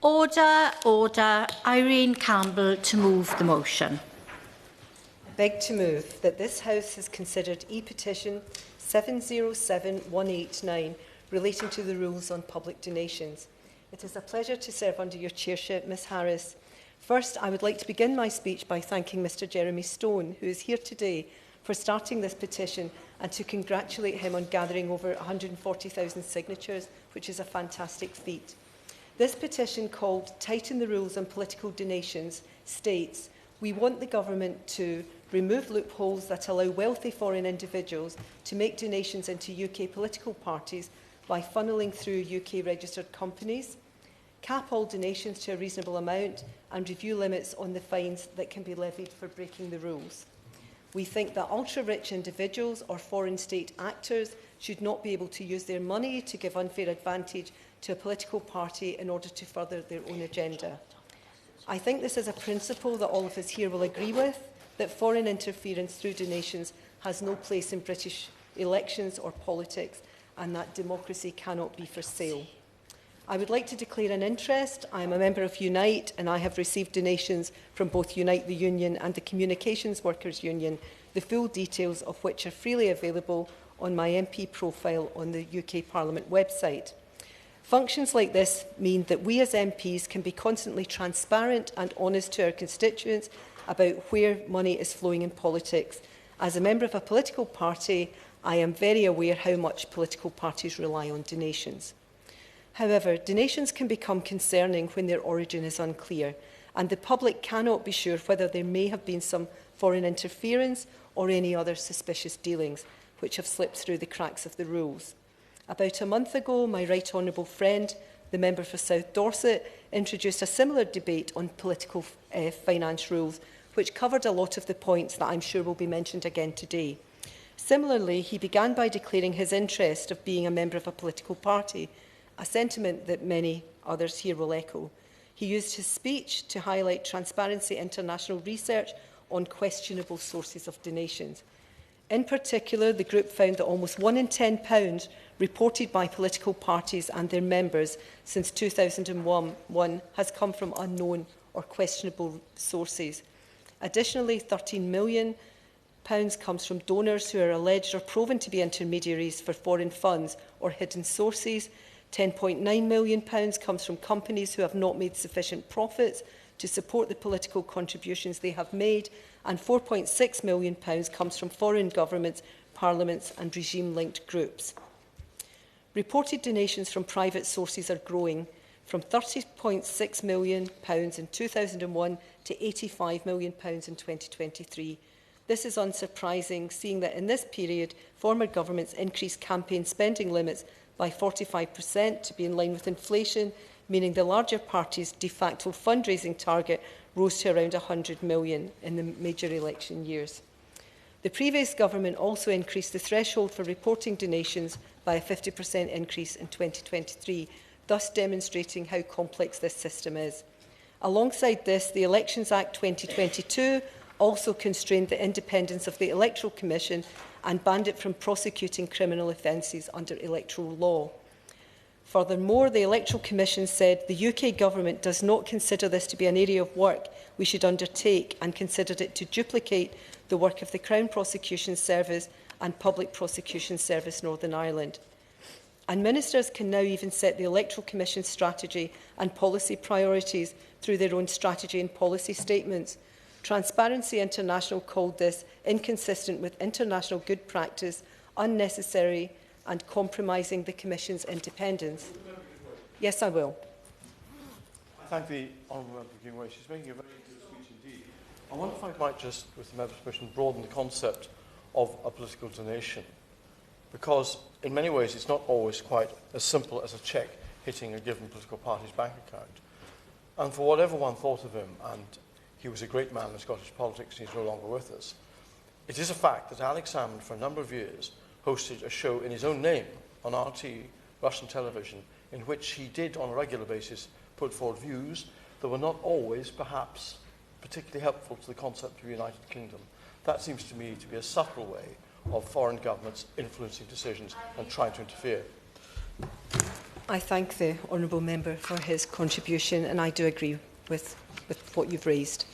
Order, order. Irene Campbell to move the motion. I beg to move that this House has considered e-petition 707189 relating to the rules on public donations. It is a pleasure to serve under your chairship, Ms Harris. First, I would like to begin my speech by thanking Mr Jeremy Stone, who is here today, for starting this petition, and to congratulate him on gathering over 140,000 signatures, which is a fantastic feat. This petition, called Tighten the Rules on Political Donations, states, we want the government to remove loopholes that allow wealthy foreign individuals to make donations into UK political parties by funnelling through UK registered companies, cap all donations to a reasonable amount, and review limits on the fines that can be levied for breaking the rules. We think that ultra-rich individuals or foreign state actors should not be able to use their money to give unfair advantage to a political party in order to further their own agenda. I think this is a principle that all of us here will agree with, that foreign interference through donations has no place in British elections or politics, and that democracy cannot be for sale. I would like to declare an interest. I am a member of Unite, and I have received donations from both Unite the Union and the Communications Workers Union, the full details of which are freely available on my MP profile on the UK Parliament website. Functions like this mean that we as MPs can be constantly transparent and honest to our constituents about where money is flowing in politics. As a member of a political party, I am very aware how much political parties rely on donations. However, donations can become concerning when their origin is unclear, and the public cannot be sure whether there may have been some foreign interference or any other suspicious dealings which have slipped through the cracks of the rules. About a month ago, my right honourable friend, the member for South Dorset, introduced a similar debate on political finance rules, which covered a lot of the points that I'm sure will be mentioned again today. Similarly, he began by declaring his interest of being a member of a political party, a sentiment that many others here will echo. He used his speech to highlight Transparency International research on questionable sources of donations. In particular, the group found that almost £1 in £10 reported by political parties and their members since 2001 has come from unknown or questionable sources. Additionally, £13 million comes from donors who are alleged or proven to be intermediaries for foreign funds or hidden sources. £10.9 million comes from companies who have not made sufficient profits to support the political contributions they have made, and £4.6 million comes from foreign governments, parliaments and regime-linked groups. Reported donations from private sources are growing from £30.6 million in 2001 to £85 million in 2023. This is unsurprising, seeing that in this period, former governments increased campaign spending limits by 45% to be in line with inflation, meaning the larger parties' de facto fundraising target rose to around £100 million in the major election years. The previous government also increased the threshold for reporting donations by a 50% increase in 2023, thus demonstrating how complex this system is. Alongside this, the Elections Act 2022 also constrained the independence of the Electoral Commission and banned it from prosecuting criminal offences under electoral law. Furthermore, the Electoral Commission said the UK Government does not consider this to be an area of work we should undertake, and considered it to duplicate the work of the Crown Prosecution Service and Public Prosecution Service Northern Ireland. And ministers can now even set the Electoral Commission's strategy and policy priorities through their own strategy and policy statements. Transparency International called this inconsistent with international good practice, unnecessary and compromising the Commission's independence. Yes, I will. I thank the Honourable Member for giving way. She's making a very good speech indeed. I wonder if I might just, with the member's permission, broaden the concept of a political donation, because in many ways it's not always quite as simple as a cheque hitting a given political party's bank account. And for whatever one thought of him, and he was a great man in Scottish politics and he's no longer with us, it is a fact that Alex Salmond, for a number of years, hosted a show in his own name on RT, Russian television, in which he did on a regular basis put forward views that were not always, perhaps, particularly helpful to the concept of the United Kingdom. That seems to me to be a subtle way of foreign governments influencing decisions and trying to interfere. I thank the honourable member for his contribution, and I do agree with what you've raised.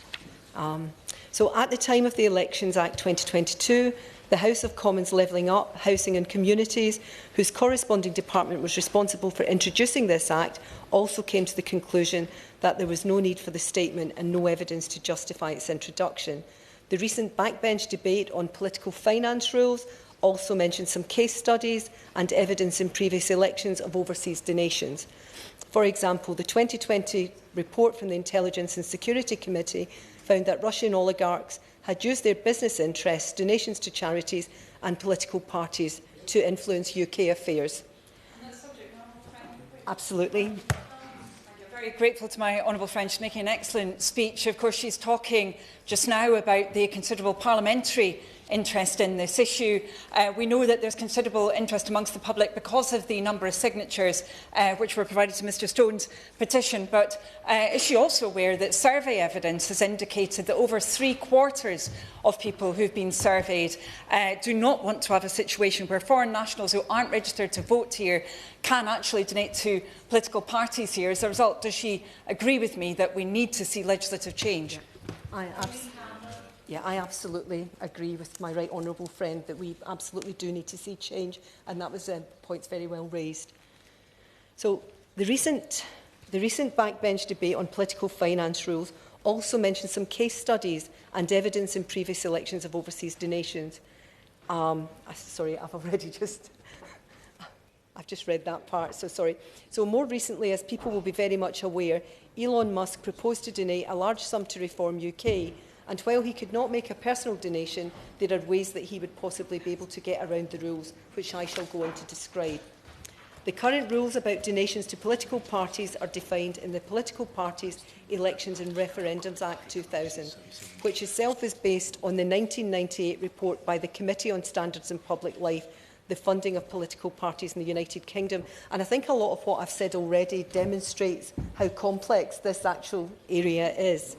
So at the time of the Elections Act 2022, the House of Commons Levelling Up, Housing and Communities, whose corresponding department was responsible for introducing this Act, also came to the conclusion that there was no need for the statement and no evidence to justify its introduction. The recent backbench debate on political finance rules also mentioned some case studies and evidence in previous elections of overseas donations. For example, the 2020 report from the Intelligence and Security Committee found that Russian oligarchs had used their business interests, donations to charities and political parties to influence UK affairs. Absolutely. I'm very grateful to my honourable friend. She's making an excellent speech. Of course, she's talking just now about the considerable parliamentary interest in this issue. We know that there's considerable interest amongst the public because of the number of signatures which were provided to Mr Stone's petition. But is she also aware that survey evidence has indicated that over 3/4 of people who've been surveyed do not want to have a situation where foreign nationals who aren't registered to vote here can actually donate to political parties here? As a result, does she agree with me that we need to see legislative change? I absolutely agree with my right honourable friend that we absolutely do need to see change, and that was points very well raised. So the recent backbench debate on political finance rules also mentioned some case studies and evidence in previous elections of overseas donations. Sorry, I've just read that part, so sorry. So more recently, as people will be very much aware, Elon Musk proposed to donate a large sum to Reform UK. And while he could not make a personal donation, there are ways that he would possibly be able to get around the rules, which I shall go on to describe. The current rules about donations to political parties are defined in the Political Parties, Elections and Referendums Act 2000, which itself is based on the 1998 report by the Committee on Standards in Public Life, the funding of political parties in the United Kingdom. And I think a lot of what I've said already demonstrates how complex this actual area is.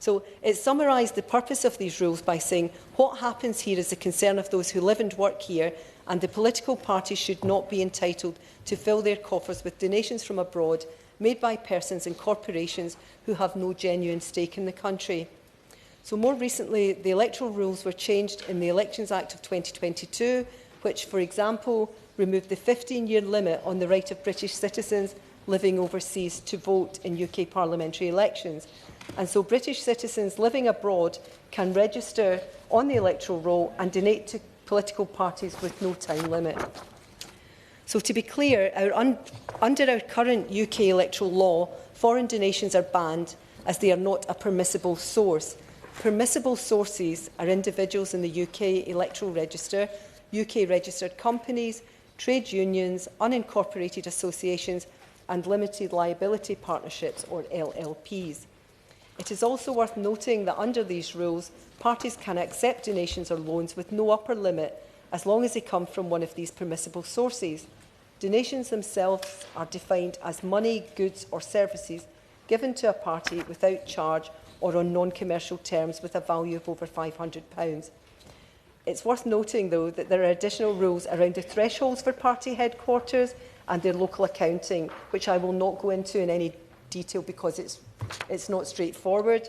So it summarised the purpose of these rules by saying what happens here is the concern of those who live and work here, and the political parties should not be entitled to fill their coffers with donations from abroad made by persons and corporations who have no genuine stake in the country. So more recently, the electoral rules were changed in the Elections Act of 2022, which, for example, removed the 15-year limit on the right of British citizens living overseas to vote in UK parliamentary elections. And so British citizens living abroad can register on the electoral roll and donate to political parties with no time limit. So to be clear, under our current UK electoral law, foreign donations are banned as they are not a permissible source. Permissible sources are individuals in the UK electoral register, UK registered companies, trade unions, unincorporated associations and limited liability partnerships, or LLPs. It is also worth noting that under these rules, parties can accept donations or loans with no upper limit as long as they come from one of these permissible sources. Donations themselves are defined as money, goods or services given to a party without charge or on non-commercial terms with a value of over £500. It's worth noting, though, that there are additional rules around the thresholds for party headquarters and their local accounting, which I will not go into in any detail because it's not straightforward.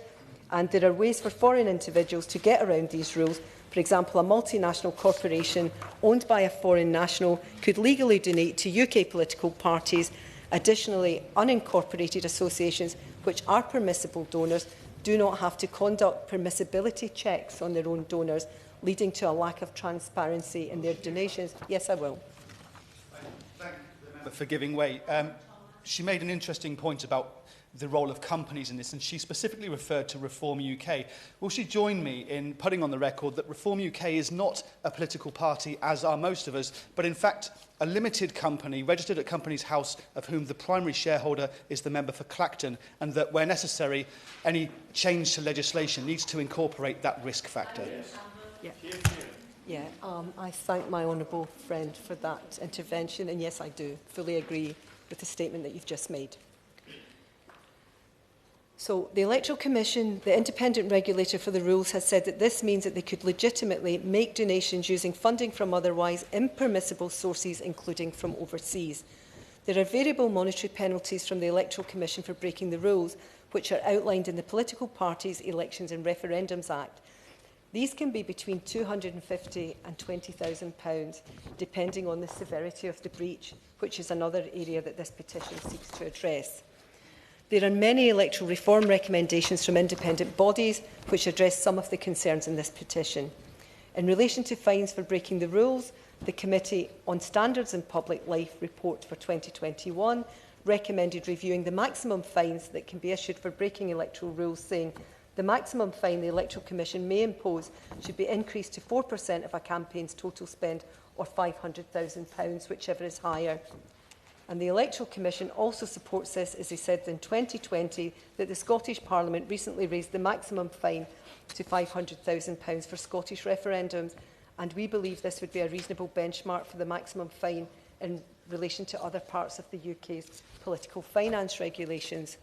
And there are ways for foreign individuals to get around these rules. For example, a multinational corporation owned by a foreign national could legally donate to UK political parties. Additionally, unincorporated associations, which are permissible donors, do not have to conduct permissibility checks on their own donors, leading to a lack of transparency in their donations. Yes, I will. Thank the member for giving way. She made an interesting point about the role of companies in this, and she specifically referred to Reform UK. Will she join me in putting on the record that Reform UK is not a political party, as are most of us, but in fact a limited company registered at Companies House, of whom the primary shareholder is the member for Clacton, and that where necessary, any change to legislation needs to incorporate that risk factor? I thank my honourable friend for that intervention, and yes, I do fully agree with the statement that you've just made. So the Electoral Commission, the independent regulator for the rules, has said that this means that they could legitimately make donations using funding from otherwise impermissible sources, including from overseas. There are variable monetary penalties from the Electoral Commission for breaking the rules, which are outlined in the Political Parties, Elections and Referendums Act. These can be between £250 and £20,000, depending on the severity of the breach, which is another area that this petition seeks to address. There are many electoral reform recommendations from independent bodies which address some of the concerns in this petition. In relation to fines for breaking the rules, the Committee on Standards in Public Life report for 2021 recommended reviewing the maximum fines that can be issued for breaking electoral rules, saying the maximum fine the Electoral Commission may impose should be increased to 4% of a campaign's total spend or £500,000, whichever is higher. And the Electoral Commission also supports this, as they said in 2020, that the Scottish Parliament recently raised the maximum fine to £500,000 for Scottish referendums, and we believe this would be a reasonable benchmark for the maximum fine in relation to other parts of the UK's political finance regulations.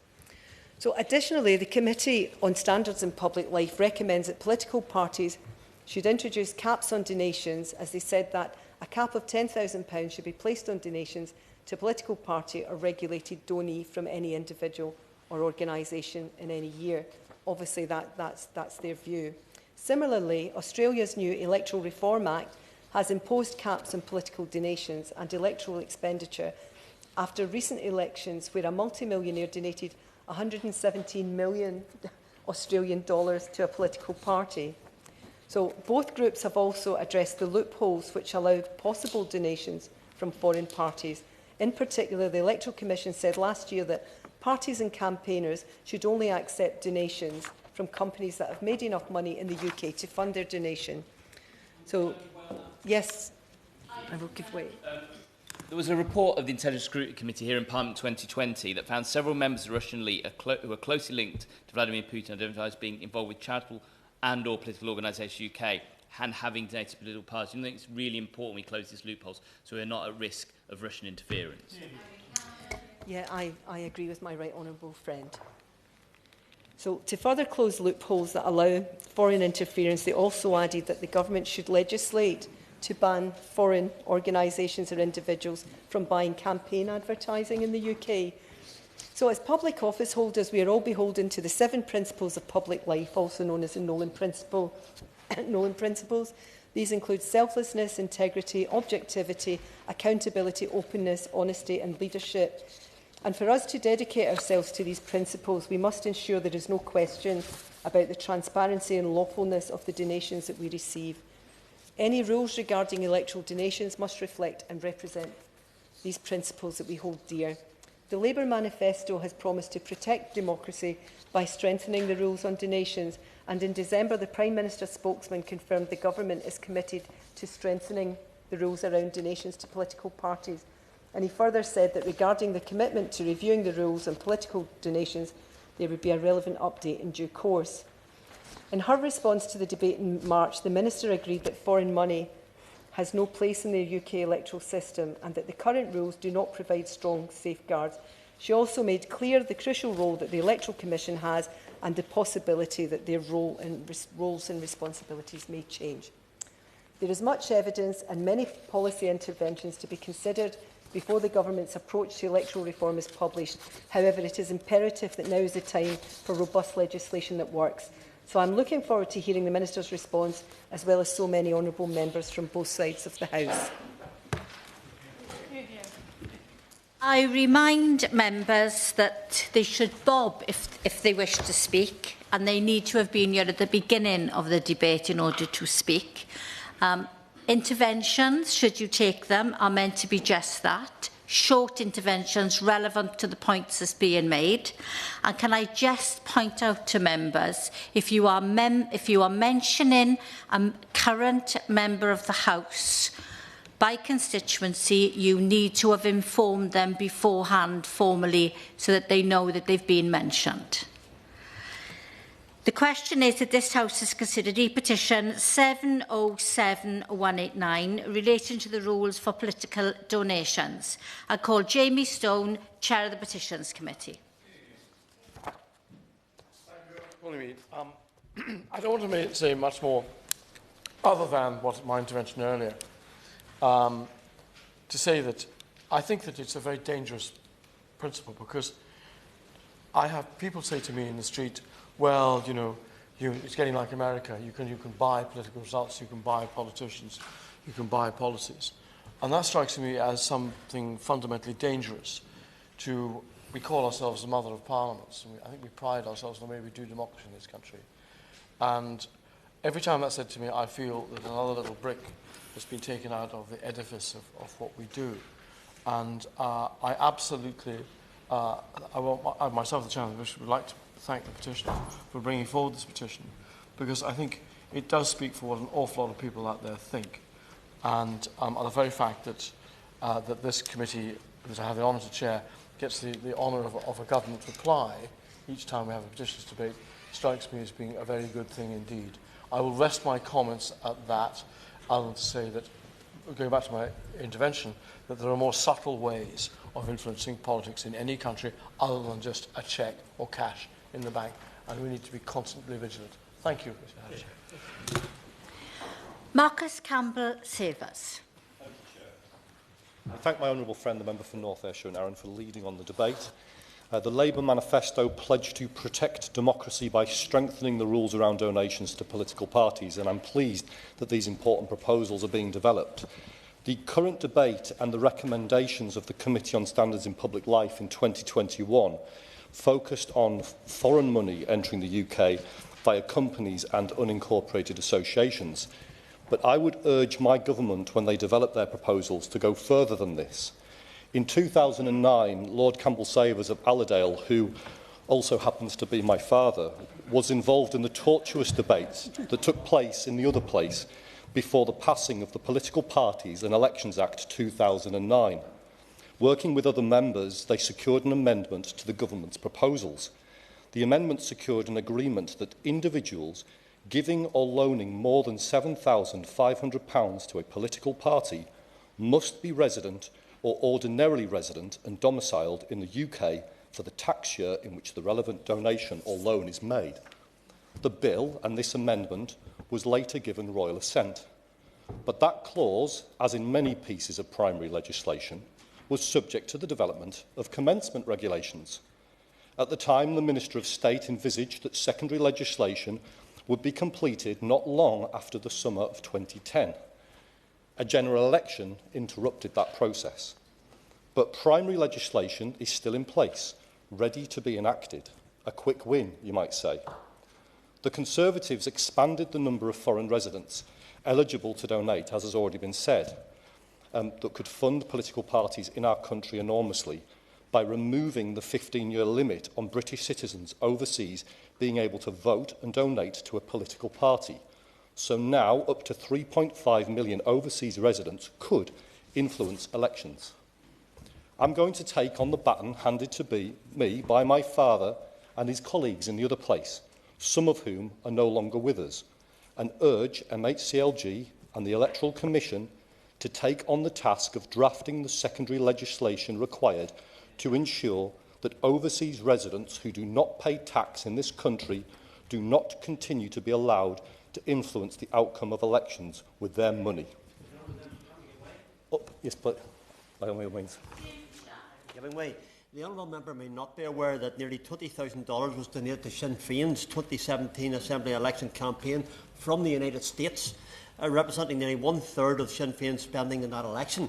So, additionally, the Committee on Standards in Public Life recommends that political parties should introduce caps on donations, as they said that a cap of £10,000 should be placed on donations to a political party or regulated donee from any individual or organisation in any year. Obviously, that's their view. Similarly, Australia's new Electoral Reform Act has imposed caps on political donations and electoral expenditure after recent elections where a multimillionaire donated $117 million Australian dollars to a political party. So both groups have also addressed the loopholes which allow possible donations from foreign parties. In particular, the Electoral Commission said last year that parties and campaigners should only accept donations from companies that have made enough money in the UK to fund their donation. So, yes, I will give way. There was a report of the Intelligence Scrutiny Committee here in Parliament 2020 that found several members of the Russian elite who are closely linked to Vladimir Putin identified as being involved with charitable and/or political organisations UK and having donated to political parties. I think it's really important we close these loopholes so we're not at risk of Russian interference. Yeah, I agree with my right honourable friend. So, to further close loopholes that allow foreign interference, they also added that the government should legislate to ban foreign organisations or individuals from buying campaign advertising in the UK. So, as public office holders, we are all beholden to the 7 principles of public life, also known as the Nolan Principles. These include selflessness, integrity, objectivity, accountability, openness, honesty and leadership. And for us to dedicate ourselves to these principles, we must ensure there is no question about the transparency and lawfulness of the donations that we receive. Any rules regarding electoral donations must reflect and represent these principles that we hold dear. The Labour Manifesto has promised to protect democracy by strengthening the rules on donations, and in December the Prime Minister's spokesman confirmed the government is committed to strengthening the rules around donations to political parties. And he further said that regarding the commitment to reviewing the rules on political donations, there would be a relevant update in due course. In her response to the debate in March, the Minister agreed that foreign money has no place in the UK electoral system and that the current rules do not provide strong safeguards. She also made clear the crucial role that the Electoral Commission has and the possibility that their roles and responsibilities may change. There is much evidence and many policy interventions to be considered before the government's approach to electoral reform is published. However, it is imperative that now is the time for robust legislation that works. So I'm looking forward to hearing the Minister's response, as well as so many honourable members from both sides of the House. I remind members that they should bob if they wish to speak, and they need to have been here at the beginning of the debate in order to speak. Interventions, should you take them, are meant to be just that. Short interventions relevant to the points that's being made. And can I just point out to members, if you are mentioning a current member of the House by constituency, you need to have informed them beforehand formally so that they know that they've been mentioned. The question is that this House has considered e-petition 707189 relating to the rules for political donations. I call Jamie Stone, Chair of the Petitions Committee. Thank you for calling me. I don't want to say much more other than what my intervention earlier. To say that I think that it's a very dangerous principle, because I have people say to me in the street, well, you know, it's getting like America. You can buy political results, you can buy politicians, you can buy policies. And that strikes me as something fundamentally dangerous. We call ourselves the mother of parliaments. And I think we pride ourselves on the way we do democracy in this country. And every time that's said to me, I feel that another little brick has been taken out of the edifice of what we do. And I absolutely, I myself, the Chairman, would like to thank the petitioner for bringing forward this petition, because I think it does speak for what an awful lot of people out there think. And the very fact that, that this committee, that I have the honour to chair, gets the honour of a government reply each time we have a petitions debate, strikes me as being a very good thing indeed. I will rest my comments at that, other than to say that, going back to my intervention, that there are more subtle ways of influencing politics in any country other than just a cheque or cash in the bank, and we need to be constantly vigilant. Thank you, Mr. Harris. Marcus Campbell-Savers. I thank my honourable friend, the member for North Ayrshire and Arran, for leading on the debate. The Labour manifesto pledged to protect democracy by strengthening the rules around donations to political parties, and I'm pleased that these important proposals are being developed. The current debate and the recommendations of the Committee on Standards in Public Life in 2021 focused on foreign money entering the UK via companies and unincorporated associations. But I would urge my government, when they develop their proposals, to go further than this. In 2009, Lord Campbell-Savers of Allerdale, who also happens to be my father, was involved in the tortuous debates that took place in the other place before the passing of the Political Parties and Elections Act 2009. Working with other members, they secured an amendment to the government's proposals. The amendment secured an agreement that individuals giving or loaning more than £7,500 to a political party must be resident or ordinarily resident and domiciled in the UK for the tax year in which the relevant donation or loan is made. The bill and this amendment was later given royal assent. But that clause, as in many pieces of primary legislation, was subject to the development of commencement regulations. At the time, the Minister of State envisaged that secondary legislation would be completed not long after the summer of 2010. A general election interrupted that process. But primary legislation is still in place, ready to be enacted. A quick win, you might say. The Conservatives expanded the number of foreign residents eligible to donate, as has already been said, that could fund political parties in our country enormously by removing the 15-year limit on British citizens overseas being able to vote and donate to a political party. So now up to 3.5 million overseas residents could influence elections. I'm going to take on the baton handed to me by my father and his colleagues in the other place, some of whom are no longer with us, and urge MHCLG and the Electoral Commission to take on the task of drafting the secondary legislation required to ensure that overseas residents who do not pay tax in this country do not continue to be allowed to influence the outcome of elections with their money. Oh, yes, but by all means. Giving way. The honourable member may not be aware that nearly $20,000 was donated to Sinn Féin's 2017 Assembly election campaign from the United States, representing nearly one-third of Sinn Féin's spending in that election.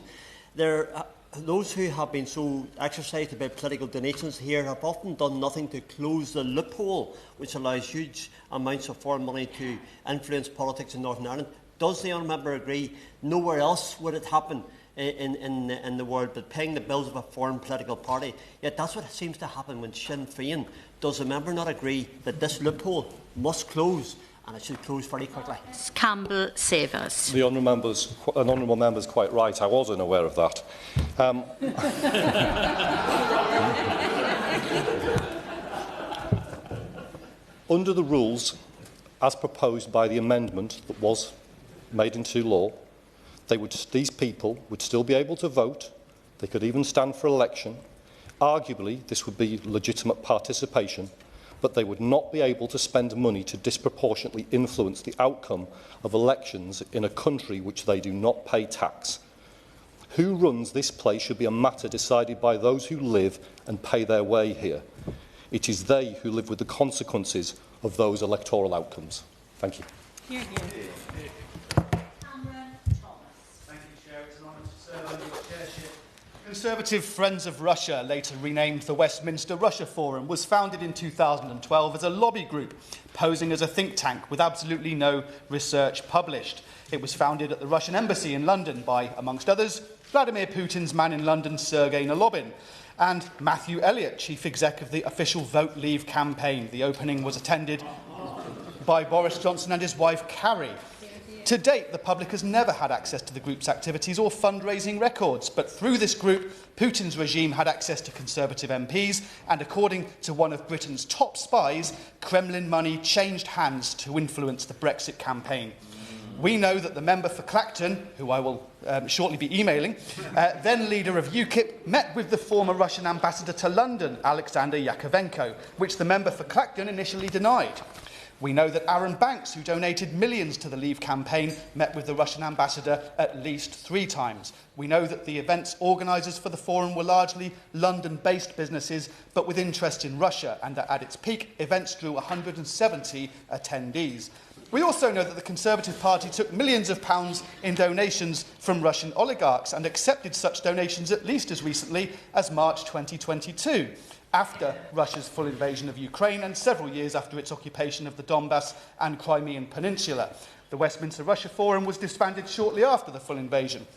Those who have been so exercised about political donations here have often done nothing to close the loophole which allows huge amounts of foreign money to influence politics in Northern Ireland. Does the honourable member agree nowhere else would it happen in the world but paying the bills of a foreign political party? Yet that's what seems to happen when Sinn Féin. Does the member not agree that this loophole must close, and it should close very quickly? Campbell-Savers. The honourable member is quite right. I was unaware of that. Under the rules, as proposed by the amendment that was made into law, these people would still be able to vote. They could even stand for election. Arguably, this would be legitimate participation, but they would not be able to spend money to disproportionately influence the outcome of elections in a country which they do not pay tax. Who runs this place should be a matter decided by those who live and pay their way here. It is they who live with the consequences of those electoral outcomes. Thank you. Hear, hear. Conservative Friends of Russia, later renamed the Westminster Russia Forum, was founded in 2012 as a lobby group, posing as a think tank with absolutely no research published. It was founded at the Russian Embassy in London by, amongst others, Vladimir Putin's man in London, Sergei Nalobin, and Matthew Elliott, chief exec of the official Vote Leave campaign. The opening was attended by Boris Johnson and his wife, Carrie. To date, the public has never had access to the group's activities or fundraising records, but through this group, Putin's regime had access to Conservative MPs, and according to one of Britain's top spies, Kremlin money changed hands to influence the Brexit campaign. We know that the member for Clacton, who I will shortly be emailing, then leader of UKIP, met with the former Russian ambassador to London, Alexander Yakovenko, which the member for Clacton initially denied. We know that Aaron Banks, who donated millions to the Leave campaign, met with the Russian ambassador at least 3 times. We know that the event's organisers for the forum were largely London-based businesses, but with interest in Russia, and that at its peak, events drew 170 attendees. We also know that the Conservative Party took millions of pounds in donations from Russian oligarchs and accepted such donations at least as recently as March 2022. After Russia's full invasion of Ukraine and several years after its occupation of the Donbass and Crimean Peninsula. The Westminster Russia Forum was disbanded shortly after the full invasion.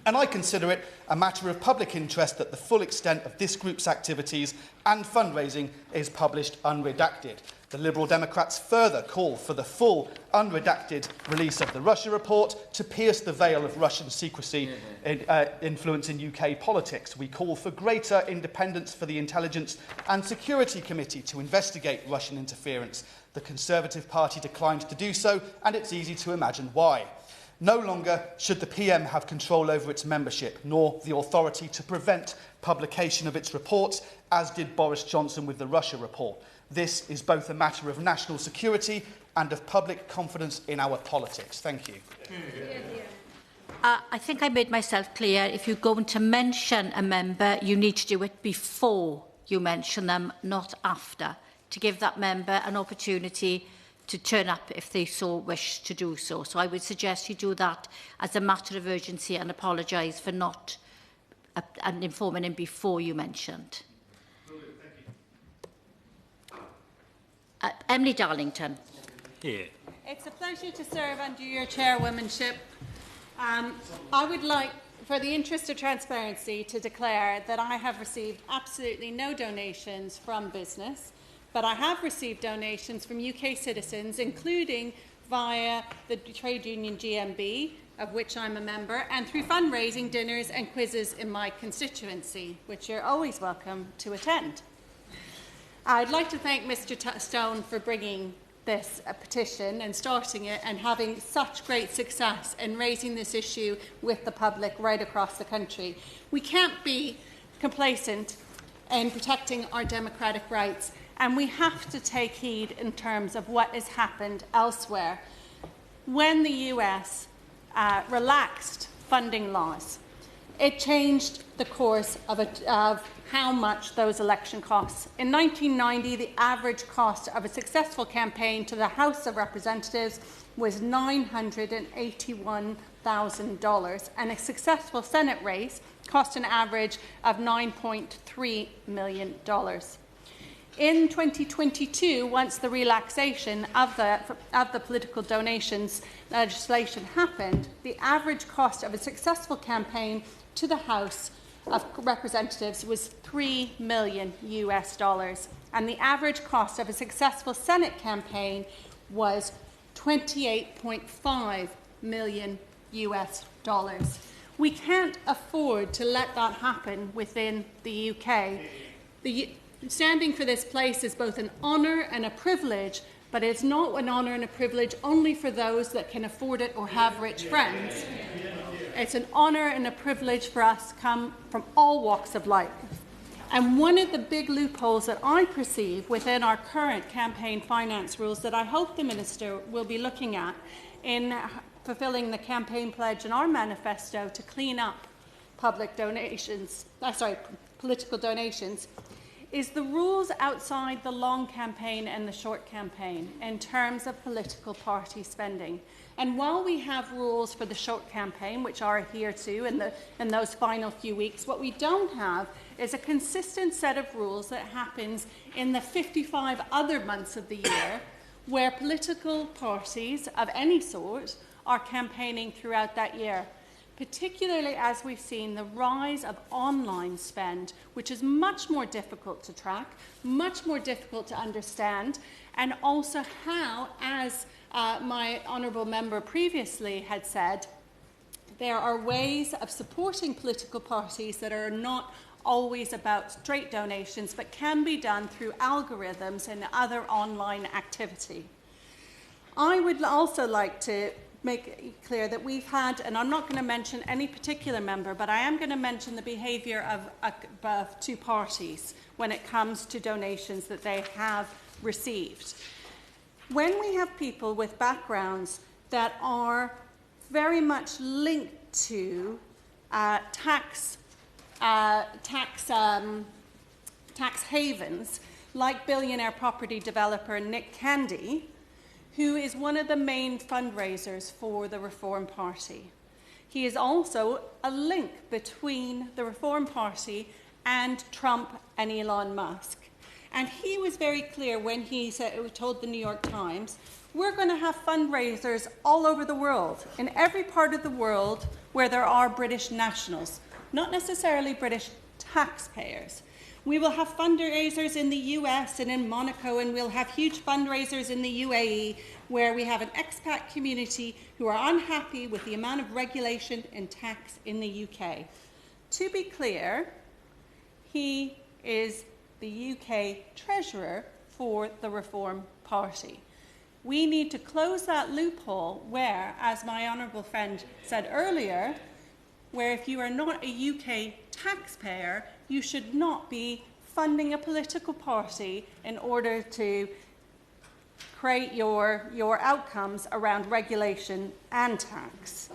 And I consider it a matter of public interest that the full extent of this group's activities and fundraising is published unredacted. The Liberal Democrats further call for the full, unredacted release of the Russia report to pierce the veil of Russian secrecy influence in UK politics. We call for greater independence for the Intelligence and Security Committee to investigate Russian interference. The Conservative Party declined to do so, and it's easy to imagine why. No longer should the PM have control over its membership, nor the authority to prevent publication of its reports, as did Boris Johnson with the Russia report. This is both a matter of national security and of public confidence in our politics. Thank you. I think I made myself clear. If you're going to mention a member, you need to do it before you mention them, not after, to give that member an opportunity to turn up if they so wish to do so. So I would suggest you do that as a matter of urgency and apologise for not informing him before you mentioned. Emily Darlington. Here. It's a pleasure to serve under your chairwomanship. I would like, for the interest of transparency, to declare that I have received absolutely no donations from business, but I have received donations from UK citizens, including via the trade union GMB, of which I'm a member, and through fundraising dinners and quizzes in my constituency, which you're always welcome to attend. I'd like to thank Mr Stone for bringing this petition and starting it and having such great success in raising this issue with the public right across the country. We can't be complacent in protecting our democratic rights, and we have to take heed in terms of what has happened elsewhere. When the US relaxed funding laws, it changed the course of how much those election costs. In 1990, the average cost of a successful campaign to the House of Representatives was $981,000, and a successful Senate race cost an average of $9.3 million. In 2022, once the relaxation of the political donations legislation happened, the average cost of a successful campaign to the House of Representatives was $3 million US, and the average cost of a successful Senate campaign was $28.5 million US. We can't afford to let that happen within the UK. Standing for this place is both an honour and a privilege, but it's not an honour and a privilege only for those that can afford it or have rich friends. It's an honour and a privilege for us to come from all walks of life. And one of the big loopholes that I perceive within our current campaign finance rules that I hope the Minister will be looking at in fulfilling the campaign pledge in our manifesto to clean up political donations, is the rules outside the long campaign and the short campaign in terms of political party spending. And while we have rules for the short campaign, which are adhered to in those final few weeks, what we don't have is a consistent set of rules that happens in the 55 other months of the year, where political parties of any sort are campaigning throughout that year, particularly as we've seen the rise of online spend, which is much more difficult to track, much more difficult to understand, and also how, as my honourable member previously had said, there are ways of supporting political parties that are not always about straight donations, but can be done through algorithms and other online activity. I would also like to make it clear that we've had, and I'm not going to mention any particular member, but I am going to mention the behaviour of two parties when it comes to donations that they have received. When we have people with backgrounds that are very much linked to tax havens, like billionaire property developer Nick Candy, who is one of the main fundraisers for the Reform Party. He is also a link between the Reform Party and Trump and Elon Musk. And he was very clear when he told the New York Times, we're going to have fundraisers all over the world, in every part of the world where there are British nationals, not necessarily British taxpayers. We will have fundraisers in the US and in Monaco, and we'll have huge fundraisers in the UAE, where we have an expat community who are unhappy with the amount of regulation and tax in the UK. To be clear, he is the UK Treasurer for the Reform Party. We need to close that loophole where, as my honourable friend said earlier, where if you are not a UK taxpayer, you should not be funding a political party in order to create your outcomes around regulation and tax.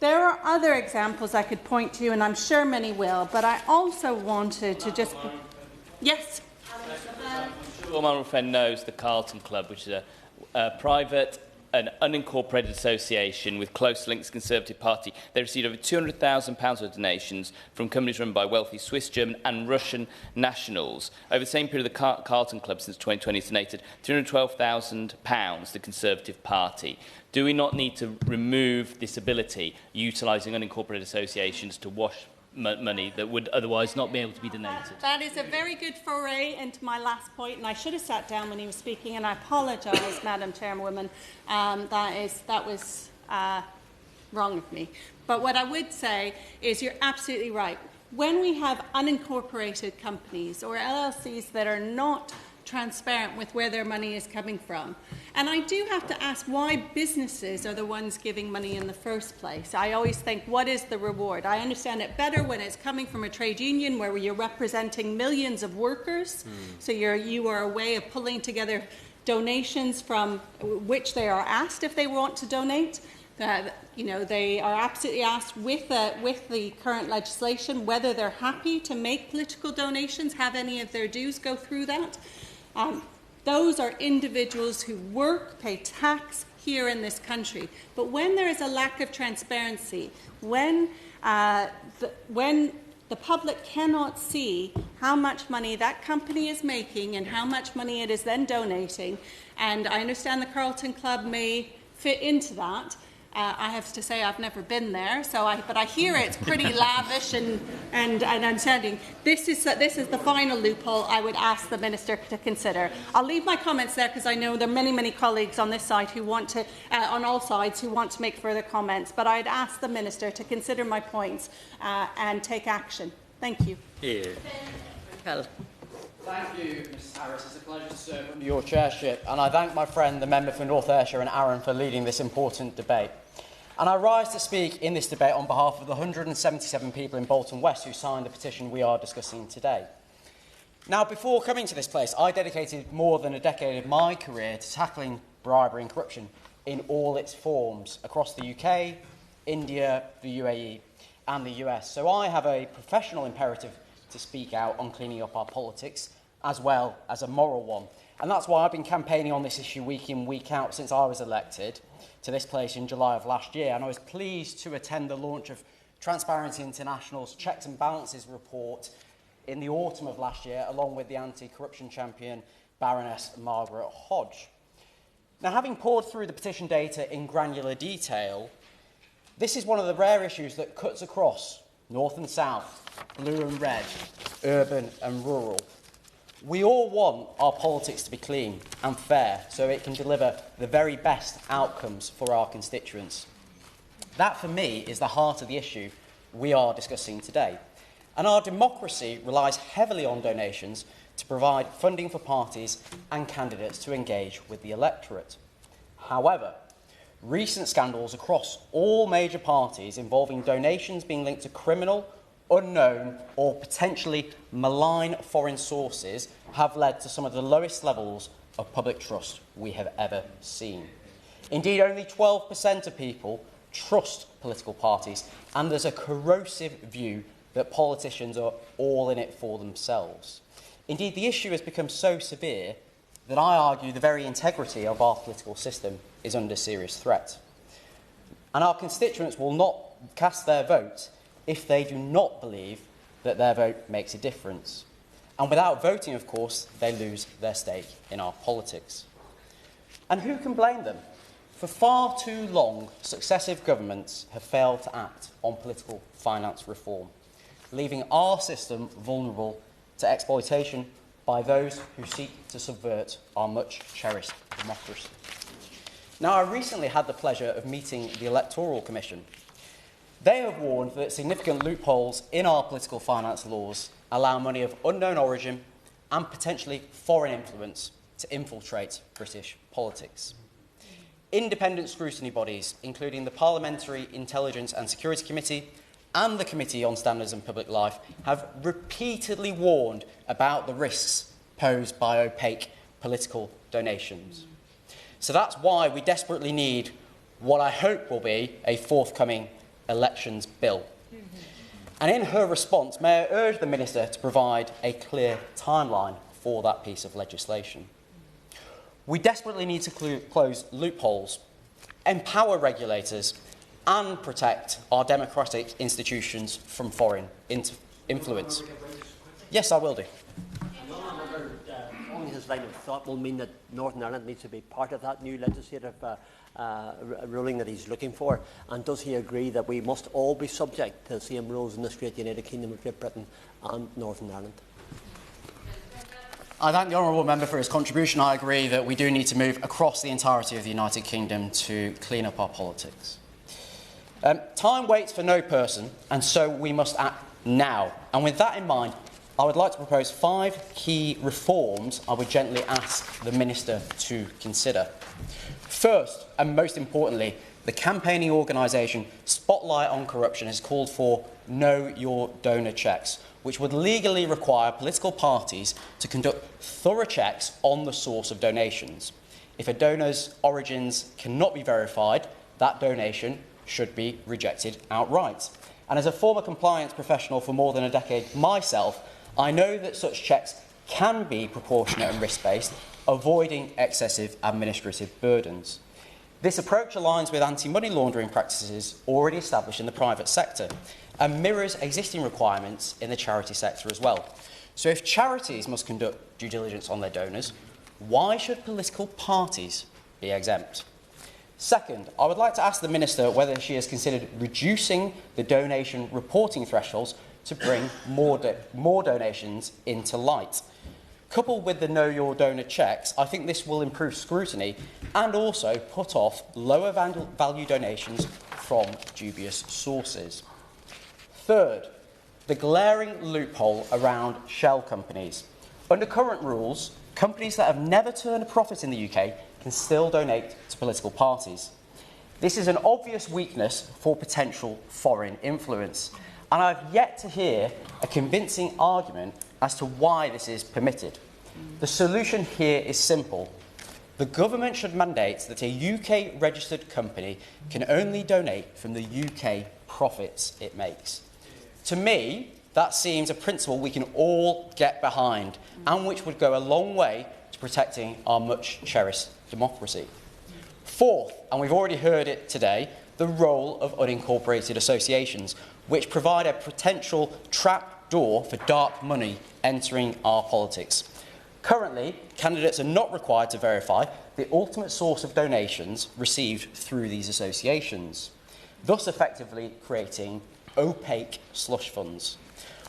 There are other examples I could point to, and I'm sure many will, but I also wanted to just... Yes? I'm sure my honourable friend knows the Carlton Club, which is a private and unincorporated association with close links to the Conservative Party. They received over £200,000 of donations from companies run by wealthy Swiss, German and Russian nationals. Over the same period, the Carlton Club since 2020 has donated £212,000 to the Conservative Party. Do we not need to remove this ability, utilising unincorporated associations to wash money that would otherwise not be able to be donated? That is a very good foray into my last point, and I should have sat down when he was speaking, and I apologise, Madam Chairwoman. That was wrong of me. But what I would say is you're absolutely right. When we have unincorporated companies or LLCs that are not transparent with where their money is coming from. And I do have to ask why businesses are the ones giving money in the first place. I always think, what is the reward? I understand it better when it's coming from a trade union where you're representing millions of workers. So you are a way of pulling together donations from which they are asked if they want to donate. They are absolutely asked with the current legislation whether they're happy to make political donations, have any of their dues go through that. Those are individuals who work, pay tax here in this country. But when there is a lack of transparency, when the public cannot see how much money that company is making and how much money it is then donating, and I understand the Carlton Club may fit into that. I have to say I've never been there, but I hear it's pretty lavish and understanding. This is the final loophole I would ask the Minister to consider. I'll leave my comments there because I know there are many, many colleagues on this side who want to, on all sides, who want to make further comments. But I'd ask the Minister to consider my points and take action. Thank you. Yeah. Thank you, Ms Harris. It's a pleasure to serve under your chairship, and I thank my friend, the member for North Ayrshire and Arran, for leading this important debate. And I rise to speak in this debate on behalf of the 177 people in Bolton West who signed the petition we are discussing today. Now, before coming to this place, I dedicated more than a decade of my career to tackling bribery and corruption in all its forms across the UK, India, the UAE. and the US. So I have a professional imperative to speak out on cleaning up our politics, as well as a moral one. And that's why I've been campaigning on this issue week in, week out since I was elected to this place in July of last year. And I was pleased to attend the launch of Transparency International's Checks and Balances report in the autumn of last year, along with the anti-corruption champion Baroness Margaret Hodge. Now, having pored through the petition data in granular detail, this is one of the rare issues that cuts across north and south, blue and red, urban and rural. We all want our politics to be clean and fair so it can deliver the very best outcomes for our constituents. That, for me, is the heart of the issue we are discussing today. And our democracy relies heavily on donations to provide funding for parties and candidates to engage with the electorate. However, recent scandals across all major parties involving donations being linked to criminal, unknown or potentially malign foreign sources have led to some of the lowest levels of public trust we have ever seen. Indeed, only 12% of people trust political parties, and there's a corrosive view that politicians are all in it for themselves. Indeed, the issue has become so severe that I argue the very integrity of our political system is under serious threat. And our constituents will not cast their vote if they do not believe that their vote makes a difference. And without voting, of course, they lose their stake in our politics. And who can blame them? For far too long, successive governments have failed to act on political finance reform, leaving our system vulnerable to exploitation by those who seek to subvert our much-cherished democracy. Now, I recently had the pleasure of meeting the Electoral Commission. They have warned that significant loopholes in our political finance laws allow money of unknown origin and potentially foreign influence to infiltrate British politics. Independent scrutiny bodies, including the Parliamentary Intelligence and Security Committee and the Committee on Standards and Public Life, have repeatedly warned about the risks posed by opaque political donations. So that's why we desperately need what I hope will be a forthcoming elections bill. And in her response, may I urge the Minister to provide a clear timeline for that piece of legislation. We desperately need to close loopholes, empower regulators and protect our democratic institutions from foreign influence. Yes, I will do. Following his line of thought will mean that Northern Ireland needs to be part of that new legislative ruling that he's looking for, and does he agree that we must all be subject to the same rules in this great United Kingdom of Great Britain and Northern Ireland? I thank the honourable member for his contribution. I agree that we do need to move across the entirety of the United Kingdom to clean up our politics. Time waits for no person, and so we must act now. And with that in mind, I would like to propose 5 key reforms I would gently ask the Minister to consider. First, and most importantly, the campaigning organisation Spotlight on Corruption has called for Know Your Donor checks, which would legally require political parties to conduct thorough checks on the source of donations. If a donor's origins cannot be verified, that donation should be rejected outright. And as a former compliance professional for more than a decade myself, I know that such checks can be proportionate and risk-based, avoiding excessive administrative burdens. This approach aligns with anti-money laundering practices already established in the private sector and mirrors existing requirements in the charity sector as well. So if charities must conduct due diligence on their donors, why should political parties be exempt? Second, I would like to ask the Minister whether she has considered reducing the donation reporting thresholds to bring more donations into light. Coupled with the Know Your Donor checks, I think this will improve scrutiny and also put off lower value donations from dubious sources. Third, the glaring loophole around shell companies. Under current rules, companies that have never turned a profit in the UK can still donate to political parties. This is an obvious weakness for potential foreign influence, and I've yet to hear a convincing argument as to why this is permitted. The solution here is simple. The government should mandate that a UK-registered company can only donate from the UK profits it makes. To me, that seems a principle we can all get behind and which would go a long way to protecting our much-cherished democracy. Fourth, and we've already heard it today, the role of unincorporated associations, which provide a potential trap door for dark money entering our politics. Currently, candidates are not required to verify the ultimate source of donations received through these associations, thus effectively creating opaque slush funds.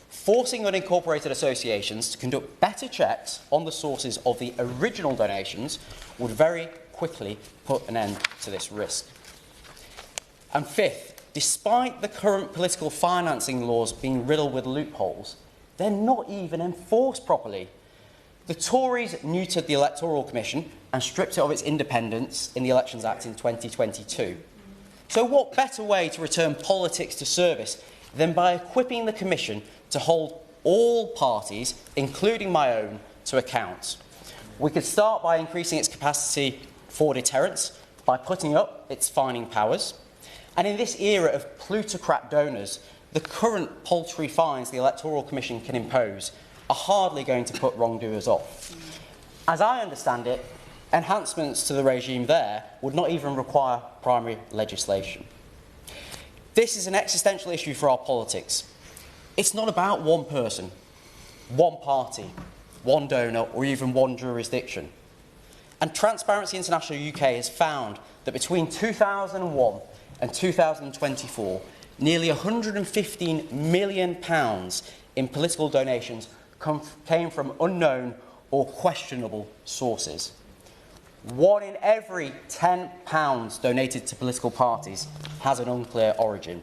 Forcing unincorporated associations to conduct better checks on the sources of the original donations would very quickly put an end to this risk. And fifth, despite the current political financing laws being riddled with loopholes, they're not even enforced properly. The Tories neutered the Electoral Commission and stripped it of its independence in the Elections Act in 2022. So what better way to return politics to service than by equipping the Commission to hold all parties, including my own, to account? We could start by increasing its capacity for deterrence, by putting up its fining powers. And in this era of plutocrat donors, the current paltry fines the Electoral Commission can impose are hardly going to put wrongdoers off. As I understand it, enhancements to the regime there would not even require primary legislation. This is an existential issue for our politics. It's not about one person, one party, one donor, or even one jurisdiction. And Transparency International UK has found that between 2001 and 2024, nearly £115 million in political donations came from unknown or questionable sources. 1 in every £10 donated to political parties has an unclear origin.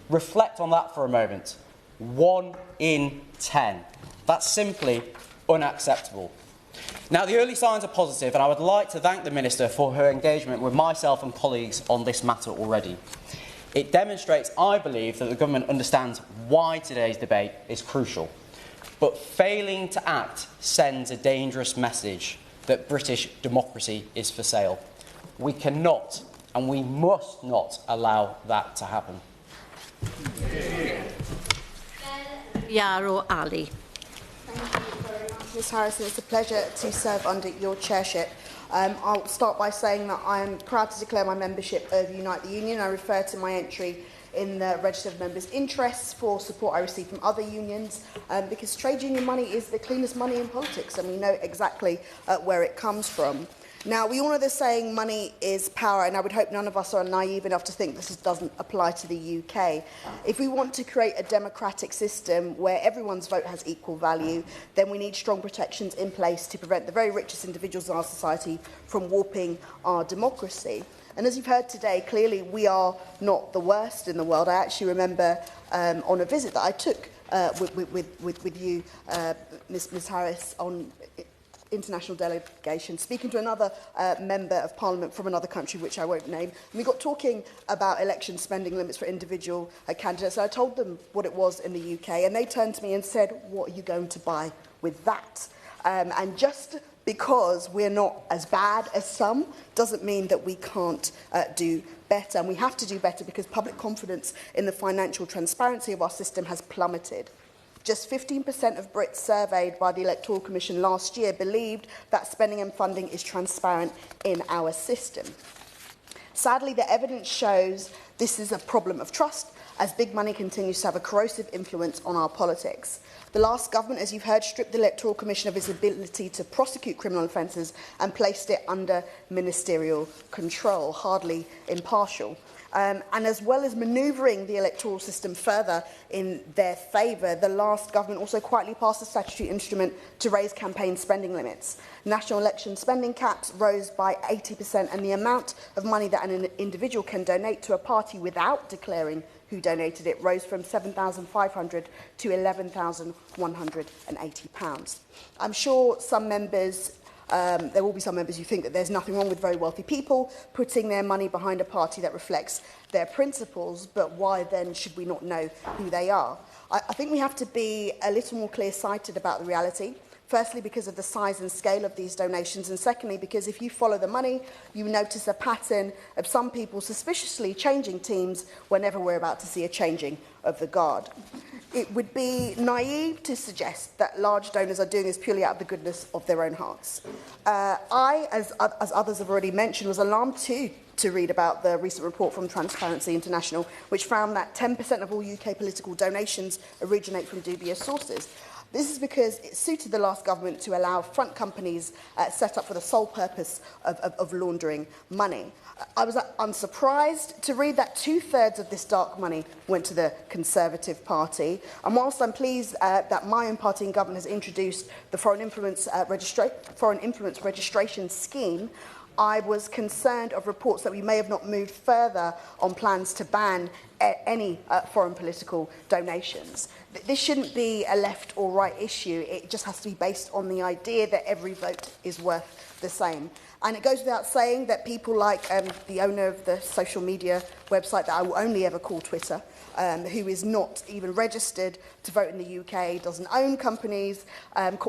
Reflect on that for a moment. 1 in 10. That's simply unacceptable. Now, the early signs are positive, and I would like to thank the Minister for her engagement with myself and colleagues on this matter already. It demonstrates, I believe, that the government understands why today's debate is crucial. But failing to act sends a dangerous message that British democracy is for sale. We cannot and we must not allow that to happen. Yarrow Ali. Thank you very much, Ms Harrison. It's a pleasure to serve under your chairship. I'll start by saying that I am proud to declare my membership of Unite the Union. I refer to my entry in the Register of Members' Interests for support I receive from other unions, because trade union money is the cleanest money in politics, and we know exactly where it comes from. Now, we all know the saying, money is power, and I would hope none of us are naive enough to think this doesn't apply to the UK. If we want to create a democratic system where everyone's vote has equal value, then we need strong protections in place to prevent the very richest individuals in our society from warping our democracy. And as you've heard today, clearly we are not the worst in the world. I actually remember on a visit that I took with you, Ms Harris, on international delegation, speaking to another member of Parliament from another country, which I won't name. And we got talking about election spending limits for individual candidates. And I told them what it was in the UK, and they turned to me and said, "What are you going to buy with that?" And just because we're not as bad as some doesn't mean that we can't do better. And we have to do better because public confidence in the financial transparency of our system has plummeted. Just 15% of Brits surveyed by the Electoral Commission last year believed that spending and funding is transparent in our system. Sadly, the evidence shows this is a problem of trust, as big money continues to have a corrosive influence on our politics. The last government, as you've heard, stripped the Electoral Commission of its ability to prosecute criminal offences and placed it under ministerial control, hardly impartial. And as well as manoeuvring the electoral system further in their favour, the last government also quietly passed a statutory instrument to raise campaign spending limits. National election spending caps rose by 80%, and the amount of money that an individual can donate to a party without declaring who donated it rose from £7,500 to £11,180. I'm sure some members there will be some members who think that there's nothing wrong with very wealthy people putting their money behind a party that reflects their principles, but why then should we not know who they are? I think we have to be a little more clear-sighted about the reality. Firstly, because of the size and scale of these donations, and secondly, because if you follow the money, you notice a pattern of some people suspiciously changing teams whenever we're about to see a changing of the guard. It would be naive to suggest that large donors are doing this purely out of the goodness of their own hearts. I, as others have already mentioned, was alarmed too to read about the recent report from Transparency International, which found that 10% of all UK political donations originate from dubious sources. This is because it suited the last government to allow front companies set up for the sole purpose of laundering money. I was unsurprised to read that 2/3 of this dark money went to the Conservative Party. And whilst I'm pleased that my own party in government has introduced the Foreign Influence Registration Scheme, I was concerned of reports that we may have not moved further on plans to ban any foreign political donations. This shouldn't be a left or right issue. It just has to be based on the idea that every vote is worth the same. And it goes without saying that people like the owner of the social media website that I will only ever call Twitter, who is not even registered to vote in the UK, doesn't own companies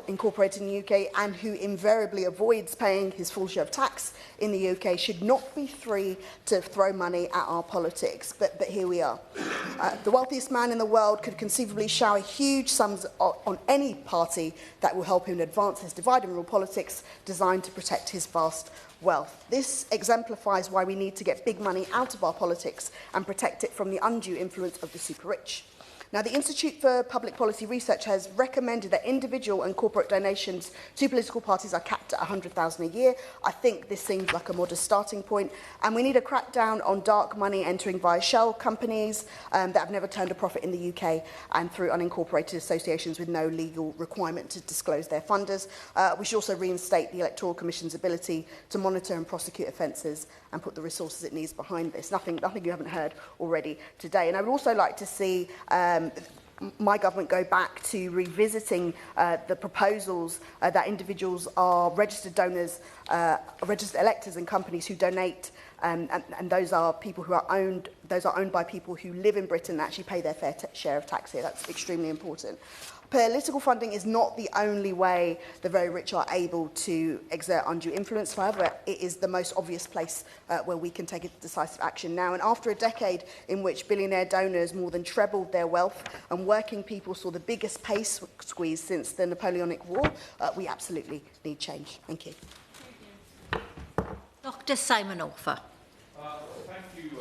incorporated in the UK, and who invariably avoids paying his full share of tax in the UK, should not be free to throw money at our politics. But here we are. The wealthiest man in the world could conceivably shower huge sums on any party that will help him advance his divide and rule politics designed to protect his vast wealth. This exemplifies why we need to get big money out of our politics and protect it from the undue influence of the super rich. Now, the Institute for Public Policy Research has recommended that individual and corporate donations to political parties are capped at $100,000 a year. I think this seems like a modest starting point, and we need a crackdown on dark money entering via shell companies that have never turned a profit in the UK and through unincorporated associations with no legal requirement to disclose their funders. We should also reinstate the Electoral Commission's ability to monitor and prosecute offences and put the resources it needs behind this. Nothing you haven't heard already today. And I would also like to see my government go back to revisiting the proposals that individuals are registered donors, registered electors and companies who donate, and those are people who are owned. Those are owned by people who live in Britain and actually pay their fair share of tax here. That's extremely important. Political funding is not the only way the very rich are able to exert undue influence. However, it is the most obvious place where we can take decisive action now. And after a decade in which billionaire donors more than trebled their wealth and working people saw the biggest pay squeeze since the Napoleonic War, we absolutely need change. Thank you. Dr. Simon Orfer. Thank you,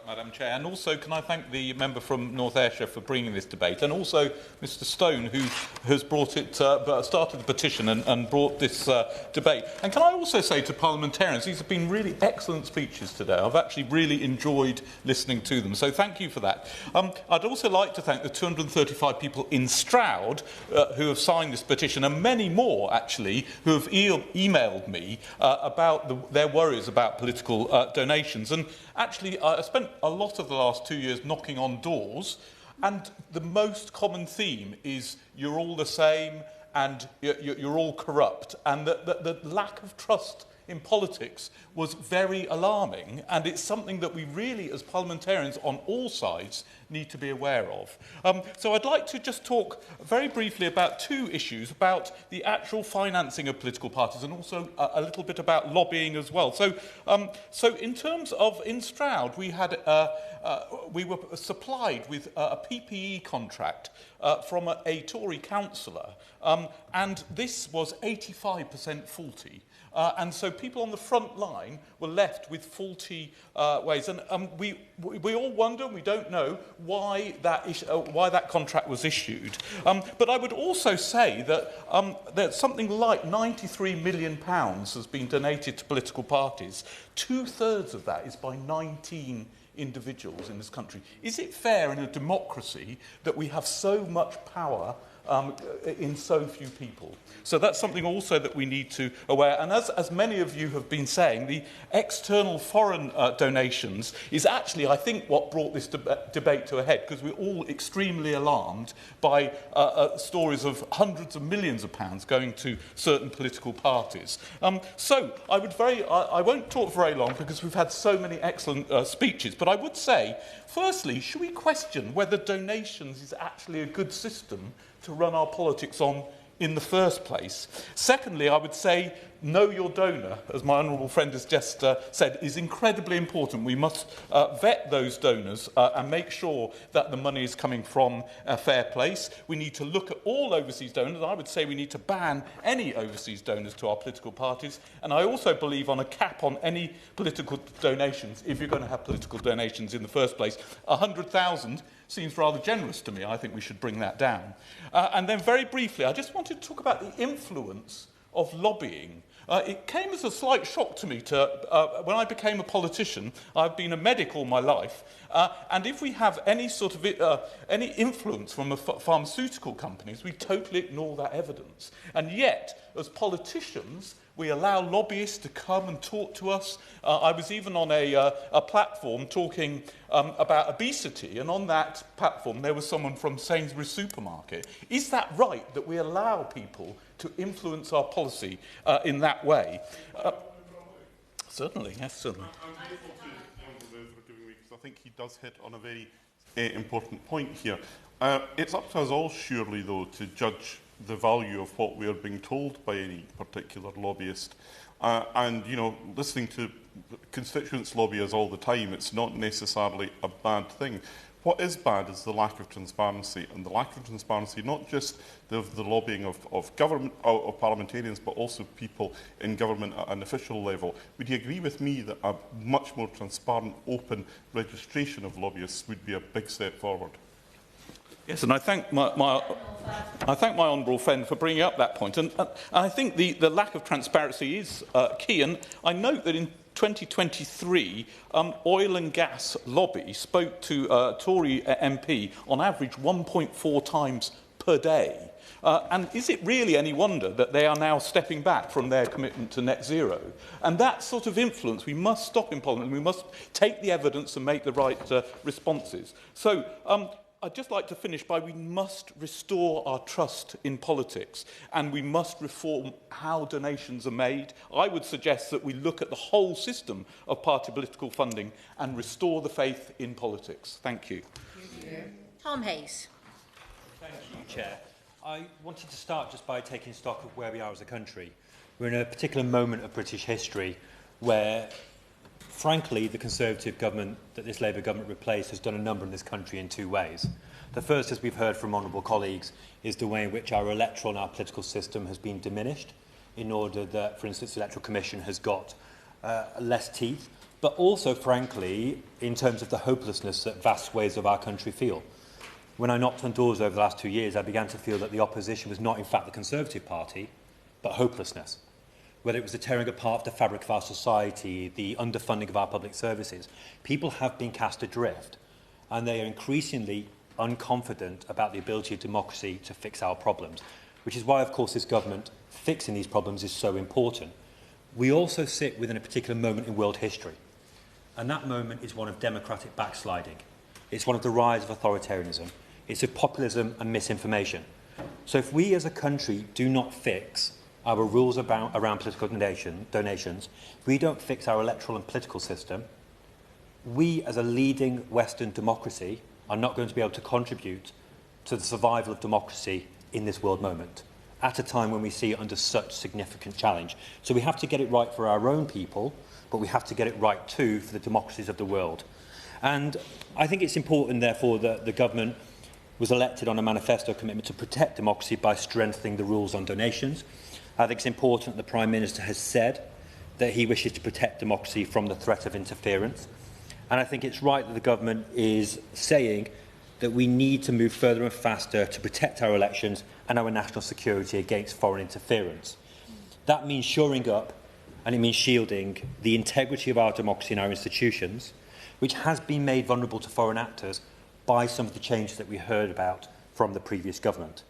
Madam Chair. And also, can I thank the member from North Ayrshire for bringing this debate, and also Mr Stone, who has brought it, started the petition and brought this debate. And can I also say to parliamentarians, these have been really excellent speeches today. I've actually really enjoyed listening to them, so thank you for that. I'd also like to thank the 235 people in Stroud who have signed this petition, and many more, actually, who have emailed me about their worries about political donations. And actually, I spent a lot of the last 2 years knocking on doors, and the most common theme is you're all the same and you're all corrupt, and the lack of trust in politics was very alarming, and it's something that we really, as parliamentarians on all sides, need to be aware of. So I'd like to just talk very briefly about two issues, about the actual financing of political parties and also a little bit about lobbying as well. So in terms of, in Stroud, we were supplied with a PPE contract from a Tory councillor, and this was 85% faulty. And so people on the front line were left with faulty ways. And we all wonder, we don't know, why that contract was issued. But I would also say that something like £93 million has been donated to political parties. 2/3 of that is by 19 individuals in this country. Is it fair in a democracy that we have so much power in so few people? So that's something also that we need to aware. And as many of you have been saying, the external foreign donations is actually, I think, what brought this debate to a head, because we're all extremely alarmed by stories of hundreds of millions of pounds going to certain political parties. So I won't talk very long because we've had so many excellent speeches, but I would say, firstly, should we question whether donations is actually a good system to run our politics on in the first place. Secondly, I would say know your donor, as my honourable friend has just said, is incredibly important. We must vet those donors and make sure that the money is coming from a fair place. We need to look at all overseas donors. I would say we need to ban any overseas donors to our political parties. And I also believe on a cap on any political donations, if you're going to have political donations in the first place. 100,000 seems rather generous to me. I think we should bring that down. And then very briefly, I just wanted to talk about the influence of lobbying. It came as a slight shock to me when I became a politician. I've been a medic all my life, and if we have any sort of any influence from pharmaceutical companies, we totally ignore that evidence. And yet, as politicians, we allow lobbyists to come and talk to us. I was even on a platform talking about obesity, and on that platform there was someone from Sainsbury's supermarket. Is that right that we allow people to influence our policy in that way? Certainly, yes, certainly. I'm grateful to the Honourable Member for giving me, because I think he does hit on a very important point here. It's up to us all, surely, though, to judge the value of what we are being told by any particular lobbyist. And, you know, listening to constituents lobby us all the time, it's not necessarily a bad thing. What is bad is the lack of transparency, and the lack of transparency, not just the lobbying of government, of parliamentarians, but also people in government at an official level. Would you agree with me that a much more transparent, open registration of lobbyists would be a big step forward? Yes, and I thank my honourable friend for bringing up that point. And I think the lack of transparency is key. And I note that in 2023, oil and gas lobby spoke to Tory MP on average 1.4 times per day. And is it really any wonder that they are now stepping back from their commitment to net zero? And that sort of influence we must stop in Parliament. We must take the evidence and make the right responses. So I'd just like to finish by we must restore our trust in politics, and we must reform how donations are made. I would suggest that we look at the whole system of party political funding and restore the faith in politics. Thank you. Tom Hayes. Thank you, Chair. I wanted to start just by taking stock of where we are as a country. We're in a particular moment of British history where, frankly, the Conservative government that this Labour government replaced has done a number in this country in two ways. The first, as we've heard from honourable colleagues, is the way in which our electoral and our political system has been diminished in order that, for instance, the Electoral Commission has got less teeth, but also, frankly, in terms of the hopelessness that vast swathes of our country feel. When I knocked on doors over the last 2 years, I began to feel that the opposition was not, in fact, the Conservative Party, but hopelessness. Whether it was the tearing apart of the fabric of our society, the underfunding of our public services, people have been cast adrift, and they are increasingly unconfident about the ability of democracy to fix our problems, which is why, of course, this government fixing these problems is so important. We also sit within a particular moment in world history, and that moment is one of democratic backsliding. It's one of the rise of authoritarianism. It's of populism and misinformation. So if we as a country do not fix our rules around political donations, we don't fix our electoral and political system, we as a leading Western democracy are not going to be able to contribute to the survival of democracy in this world moment, at a time when we see it under such significant challenge. So we have to get it right for our own people, but we have to get it right too for the democracies of the world. And I think it's important, therefore, that the government was elected on a manifesto commitment to protect democracy by strengthening the rules on donations. I think it's important that the Prime Minister has said that he wishes to protect democracy from the threat of interference. And I think it's right that the government is saying that we need to move further and faster to protect our elections and our national security against foreign interference. That means shoring up, and it means shielding the integrity of our democracy and our institutions, which has been made vulnerable to foreign actors by some of the changes that we heard about from the previous government.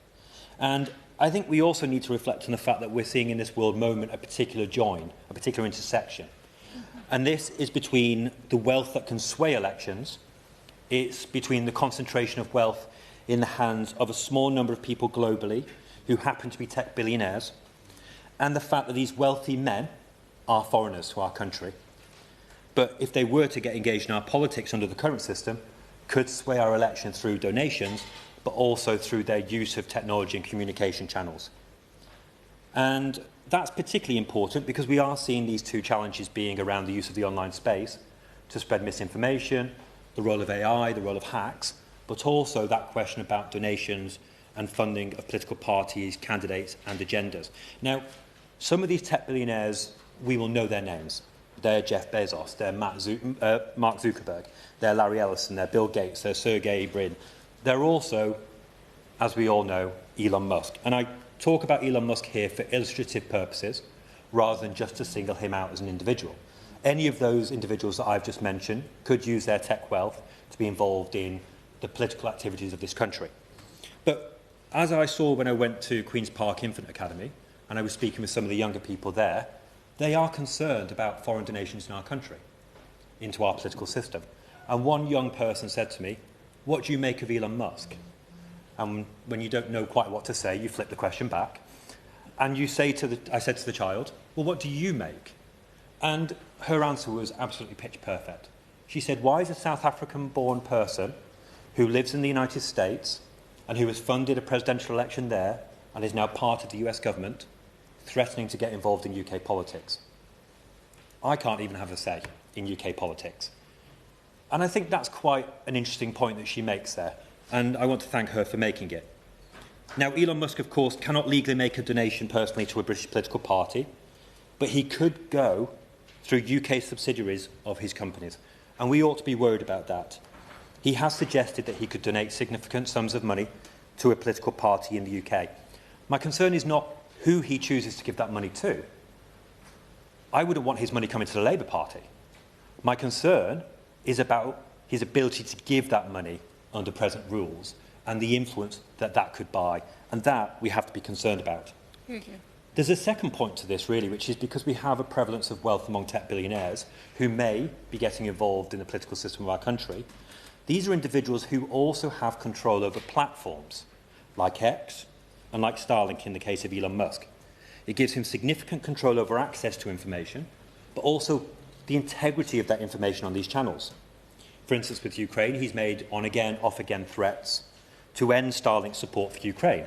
And I think we also need to reflect on the fact that we're seeing in this world moment a particular join, a particular intersection. And this is between the wealth that can sway elections, it's between the concentration of wealth in the hands of a small number of people globally who happen to be tech billionaires, and the fact that these wealthy men are foreigners to our country. But if they were to get engaged in our politics under the current system, could sway our election through donations, but also through their use of technology and communication channels. And that's particularly important because we are seeing these two challenges being around the use of the online space to spread misinformation, the role of AI, the role of hacks, but also that question about donations and funding of political parties, candidates and agendas. Now, some of these tech billionaires, we will know their names. They're Jeff Bezos, they're Mark Zuckerberg, they're Larry Ellison, they're Bill Gates, they're Sergey Brin. They're also, as we all know, Elon Musk. And I talk about Elon Musk here for illustrative purposes, rather than just to single him out as an individual. Any of those individuals that I've just mentioned could use their tech wealth to be involved in the political activities of this country. But as I saw when I went to Queen's Park Infant Academy, and I was speaking with some of the younger people there, they are concerned about foreign donations in our country, into our political system. And one young person said to me, "What do you make of Elon Musk?" And when you don't know quite what to say, you flip the question back. And you say I said to the child, "Well, what do you make?" And her answer was absolutely pitch perfect. She said, "Why is a South African-born person who lives in the United States and who has funded a presidential election there and is now part of the US government threatening to get involved in UK politics? I can't even have a say in UK politics." And I think that's quite an interesting point that she makes there, and I want to thank her for making it. Now, Elon Musk, of course, cannot legally make a donation personally to a British political party, but he could go through UK subsidiaries of his companies, and we ought to be worried about that. He has suggested that he could donate significant sums of money to a political party in the UK. My concern is not who he chooses to give that money to. I wouldn't want his money coming to the Labour Party. My concern is about his ability to give that money under present rules and the influence that that could buy, and that we have to be concerned about. There's a second point to this, really, which is because we have a prevalence of wealth among tech billionaires who may be getting involved in the political system of our country. These are individuals who also have control over platforms like X and like Starlink in the case of Elon Musk. It gives him significant control over access to information, but also the integrity of that information on these channels. For instance, with Ukraine, he's made on-again, off-again threats to end Starlink support for Ukraine.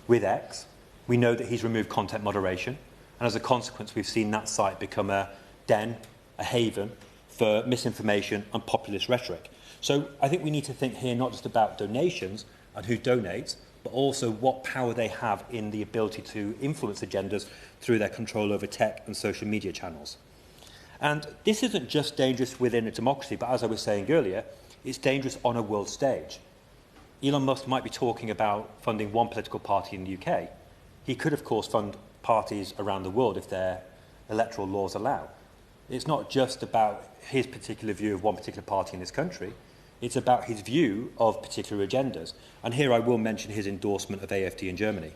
With X, we know that he's removed content moderation, and as a consequence, we've seen that site become a den, a haven for misinformation and populist rhetoric. So I think we need to think here not just about donations and who donates, but also what power they have in the ability to influence agendas through their control over tech and social media channels. And this isn't just dangerous within a democracy, but as I was saying earlier, it's dangerous on a world stage. Elon Musk might be talking about funding one political party in the UK. He could, of course, fund parties around the world if their electoral laws allow. It's not just about his particular view of one particular party in this country. It's about his view of particular agendas. And here I will mention his endorsement of AfD in Germany.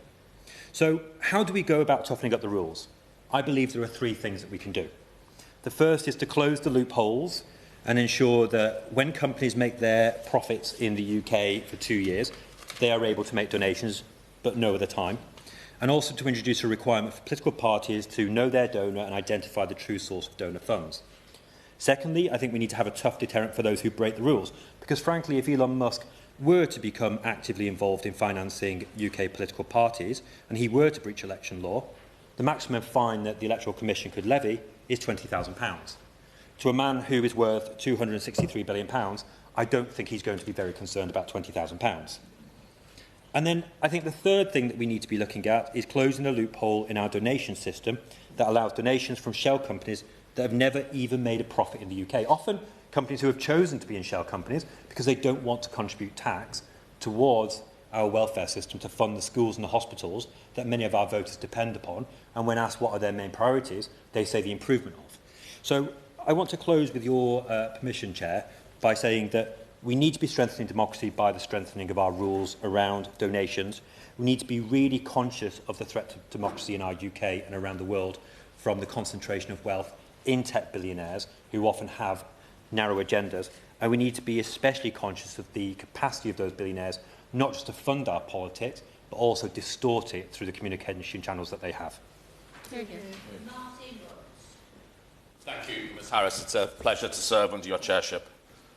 So how do we go about toughening up the rules? I believe there are three things that we can do. The first is to close the loopholes and ensure that when companies make their profits in the UK for 2 years, they are able to make donations, but no other time. And also to introduce a requirement for political parties to know their donor and identify the true source of donor funds. Secondly, I think we need to have a tough deterrent for those who break the rules, because frankly, if Elon Musk were to become actively involved in financing UK political parties, and he were to breach election law, the maximum fine that the Electoral Commission could levy is £20,000. To a man who is worth £263 billion, I don't think he's going to be very concerned about £20,000. And then I think the third thing that we need to be looking at is closing a loophole in our donation system that allows donations from shell companies that have never even made a profit in the UK. Often companies who have chosen to be in shell companies because they don't want to contribute tax towards our welfare system to fund the schools and the hospitals that many of our voters depend upon. And when asked what are their main priorities, they say the improvement of. So I want to close with your permission, Chair, by saying that we need to be strengthening democracy by the strengthening of our rules around donations. We need to be really conscious of the threat to democracy in our UK and around the world from the concentration of wealth in tech billionaires who often have narrow agendas. And we need to be especially conscious of the capacity of those billionaires not just to fund our politics, but also distort it through the communication channels that they have. Thank you, Ms Harris. It's a pleasure to serve under your chairship.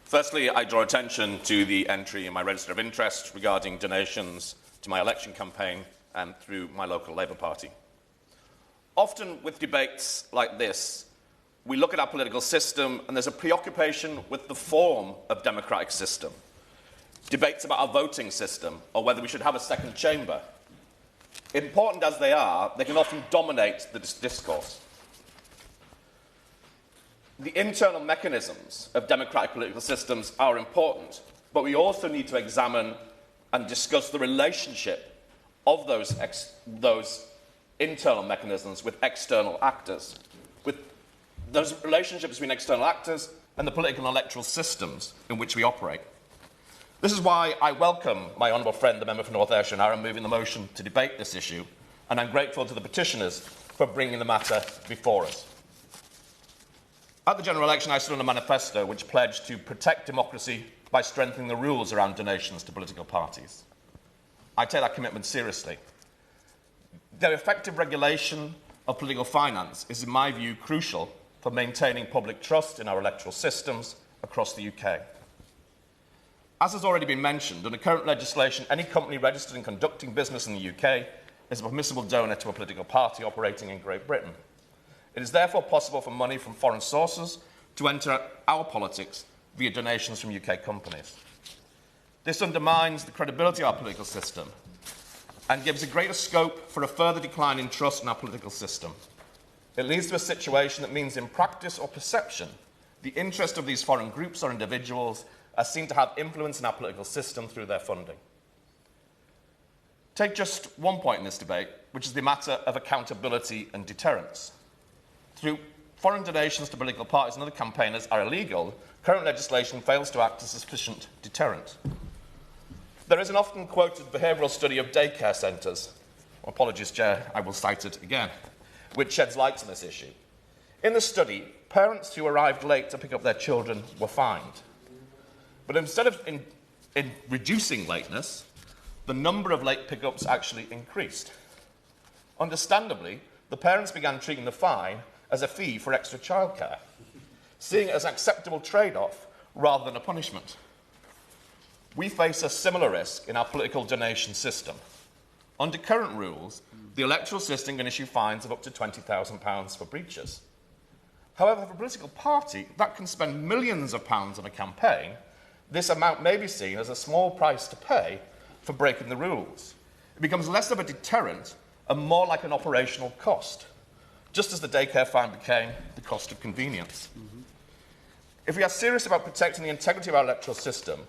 Firstly, I draw attention to the entry in my register of interest regarding donations to my election campaign and through my local Labour Party. Often with debates like this, we look at our political system and there's a preoccupation with the form of democratic system. Debates about our voting system or whether we should have a second chamber. Important as they are, they can often dominate the discourse. The internal mechanisms of democratic political systems are important, but we also need to examine and discuss the relationship of those internal mechanisms with external actors, with those relationships between external actors and the political and electoral systems in which we operate. This is why I welcome my honourable friend, the member for North Ayrshire and Arran, moving the motion to debate this issue, and I'm grateful to the petitioners for bringing the matter before us. At the general election, I stood on a manifesto which pledged to protect democracy by strengthening the rules around donations to political parties. I take that commitment seriously. Their effective regulation of political finance is, in my view, crucial for maintaining public trust in our electoral systems across the UK. As has already been mentioned, under current legislation, any company registered and conducting business in the UK is a permissible donor to a political party operating in Great Britain. It is therefore possible for money from foreign sources to enter our politics via donations from UK companies. This undermines the credibility of our political system and gives a greater scope for a further decline in trust in our political system. It leads to a situation that means in practice or perception, the interest of these foreign groups or individuals are seen to have influence in our political system through their funding. Take just one point in this debate, which is the matter of accountability and deterrence. Through foreign donations to political parties and other campaigners are illegal, current legislation fails to act as a sufficient deterrent. There is an often quoted behavioural study of daycare centres. Apologies, Chair, I will cite it again, which sheds light on this issue. In the study, parents who arrived late to pick up their children were fined. But instead of in reducing lateness, the number of late pickups actually increased. Understandably, the parents began treating the fine as a fee for extra childcare, seeing it as an acceptable trade-off rather than a punishment. We face a similar risk in our political donation system. Under current rules, the electoral system can issue fines of up to £20,000 for breaches. However, for a political party that can spend millions of pounds on a campaign, this amount may be seen as a small price to pay for breaking the rules. It becomes less of a deterrent and more like an operational cost, just as the daycare fine became the cost of convenience. If we are serious about protecting the integrity of our electoral system,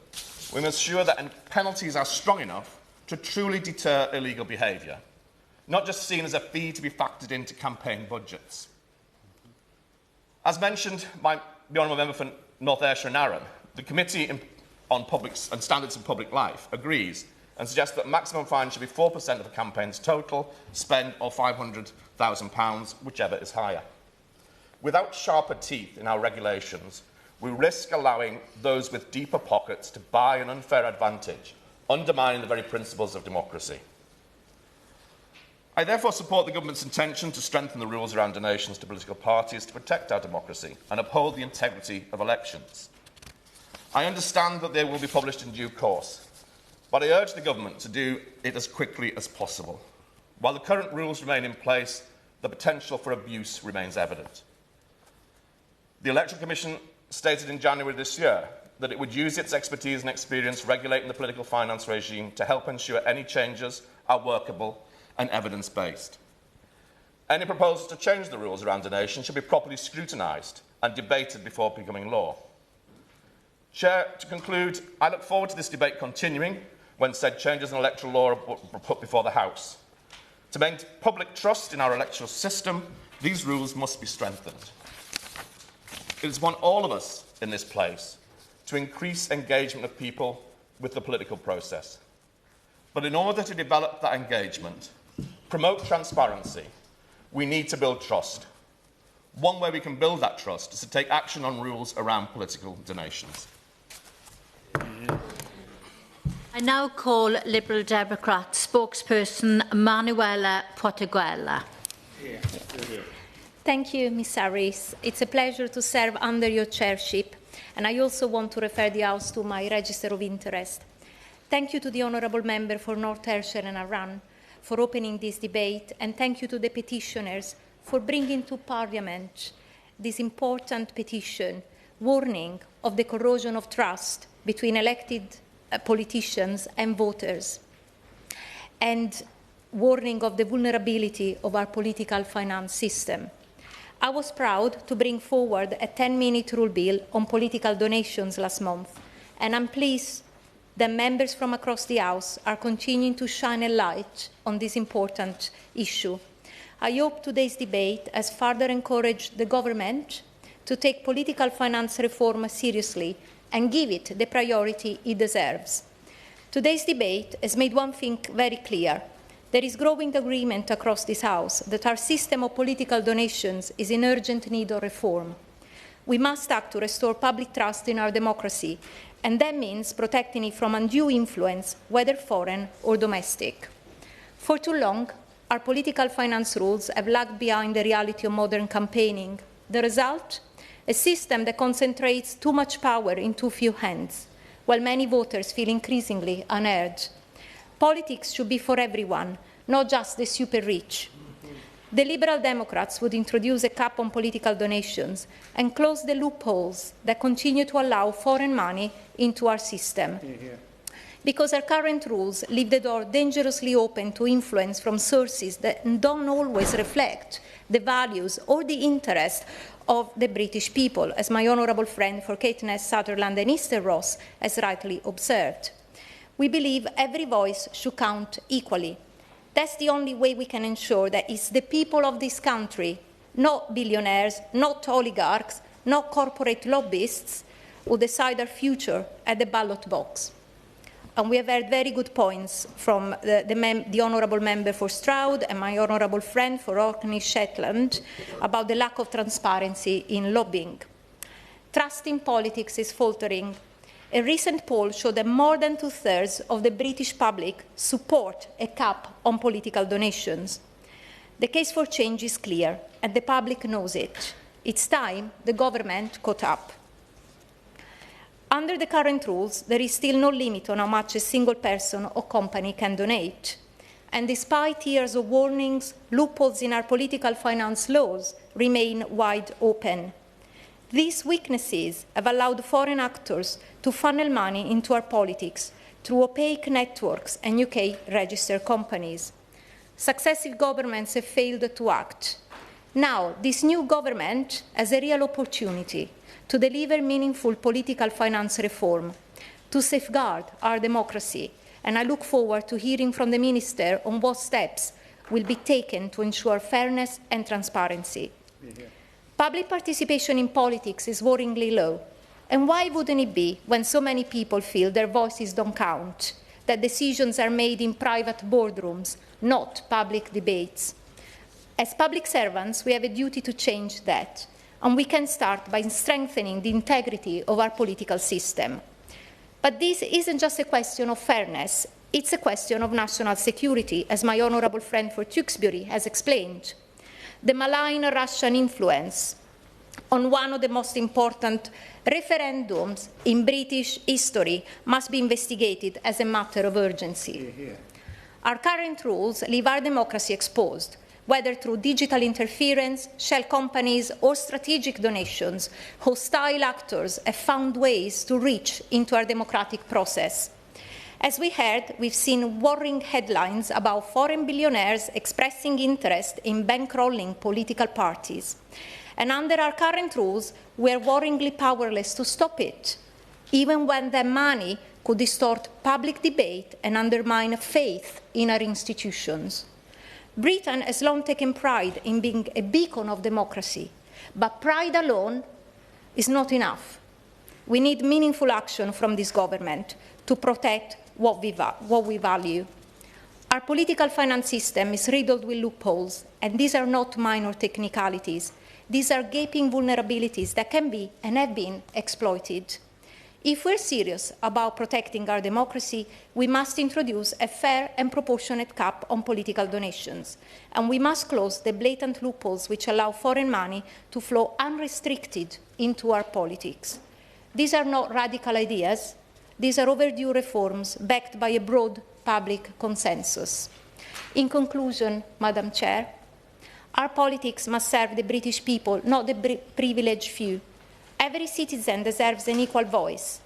we must ensure that penalties are strong enough to truly deter illegal behaviour, not just seen as a fee to be factored into campaign budgets. As mentioned by the Honourable Member for North Ayrshire and Arran, the Committee on Public and Standards in Public Life agrees and suggests that maximum fine should be 4% of a campaign's total spend or £500,000, whichever is higher. Without sharper teeth in our regulations, we risk allowing those with deeper pockets to buy an unfair advantage, undermining the very principles of democracy. I therefore support the Government's intention to strengthen the rules around donations to political parties to protect our democracy and uphold the integrity of elections. I understand that they will be published in due course, but I urge the Government to do it as quickly as possible. While the current rules remain in place, the potential for abuse remains evident. The Electoral Commission stated in January this year that it would use its expertise and experience regulating the political finance regime to help ensure any changes are workable and evidence-based. Any proposals to change the rules around donation should be properly scrutinised and debated before becoming law. Chair, to conclude, I look forward to this debate continuing when said changes in electoral law are put before the House. To maintain public trust in our electoral system, these rules must be strengthened. It is upon all of us in this place to increase engagement of people with the political process. But in order to develop that engagement, promote transparency, we need to build trust. One way we can build that trust is to take action on rules around political donations. I now call Liberal Democrat spokesperson Manuela Porteguela. Thank you, Ms. Harris. It's a pleasure to serve under your chairship, and I also want to refer the House to my register of interest. Thank you to the Honourable Member for North Ayrshire and Arran for opening this debate, and thank you to the petitioners for bringing to Parliament this important petition warning of the corrosion of trust between elected politicians and voters, and warning of the vulnerability of our political finance system. I was proud to bring forward a 10-minute rule bill on political donations last month, and I'm pleased that members from across the House are continuing to shine a light on this important issue. I hope today's debate has further encouraged the government to take political finance reform seriously and give it the priority it deserves. Today's debate has made one thing very clear. There is growing agreement across this House that our system of political donations is in urgent need of reform. We must act to restore public trust in our democracy, and that means protecting it from undue influence, whether foreign or domestic. For too long, our political finance rules have lagged behind the reality of modern campaigning. The result? A system that concentrates too much power in too few hands, while many voters feel increasingly unheard. Politics should be for everyone, not just the super rich. The Liberal Democrats would introduce a cap on political donations and close the loopholes that continue to allow foreign money into our system. Because our current rules leave the door dangerously open to influence from sources that don't always reflect the values or the interest of the British people, as my honourable friend for Caithness, Sutherland and Easter Ross has rightly observed. We believe every voice should count equally. That's the only way we can ensure that it's the people of this country, not billionaires, not oligarchs, not corporate lobbyists, who decide our future at the ballot box. And we have heard very good points from the honourable member for Stroud and my honourable friend for Orkney-Shetland about the lack of transparency in lobbying. Trust in politics is faltering. A recent poll showed that more than 2/3 of the British public support a cap on political donations. The case for change is clear, and the public knows it. It's time the government caught up. Under the current rules, there is still no limit on how much a single person or company can donate. And despite years of warnings, loopholes in our political finance laws remain wide open. These weaknesses have allowed foreign actors to funnel money into our politics through opaque networks and UK registered companies. Successive governments have failed to act. Now, this new government has a real opportunity to deliver meaningful political finance reform, to safeguard our democracy, and I look forward to hearing from the Minister on what steps will be taken to ensure fairness and transparency. Public participation in politics is worryingly low, and why wouldn't it be when so many people feel their voices don't count, that decisions are made in private boardrooms, not public debates? As public servants, we have a duty to change that, and we can start by strengthening the integrity of our political system. But this isn't just a question of fairness, it's a question of national security, as my honourable friend for Tewkesbury has explained. The malign Russian influence on one of the most important referendums in British history must be investigated as a matter of urgency. Our current rules leave our democracy exposed, whether through digital interference, shell companies, or strategic donations. Hostile actors have found ways to reach into our democratic process. As we heard, we've seen worrying headlines about foreign billionaires expressing interest in bankrolling political parties. And under our current rules, we are worryingly powerless to stop it, even when that money could distort public debate and undermine faith in our institutions. Britain has long taken pride in being a beacon of democracy, but pride alone is not enough. We need meaningful action from this government to protect what we value. Our political finance system is riddled with loopholes, and these are not minor technicalities. These are gaping vulnerabilities that can be and have been exploited. If we're serious about protecting our democracy, we must introduce a fair and proportionate cap on political donations, and we must close the blatant loopholes which allow foreign money to flow unrestricted into our politics. These are not radical ideas. These are overdue reforms backed by a broad public consensus. In conclusion, Madam Chair, Our politics must serve the British people, not the privileged few. Every citizen deserves an equal voice,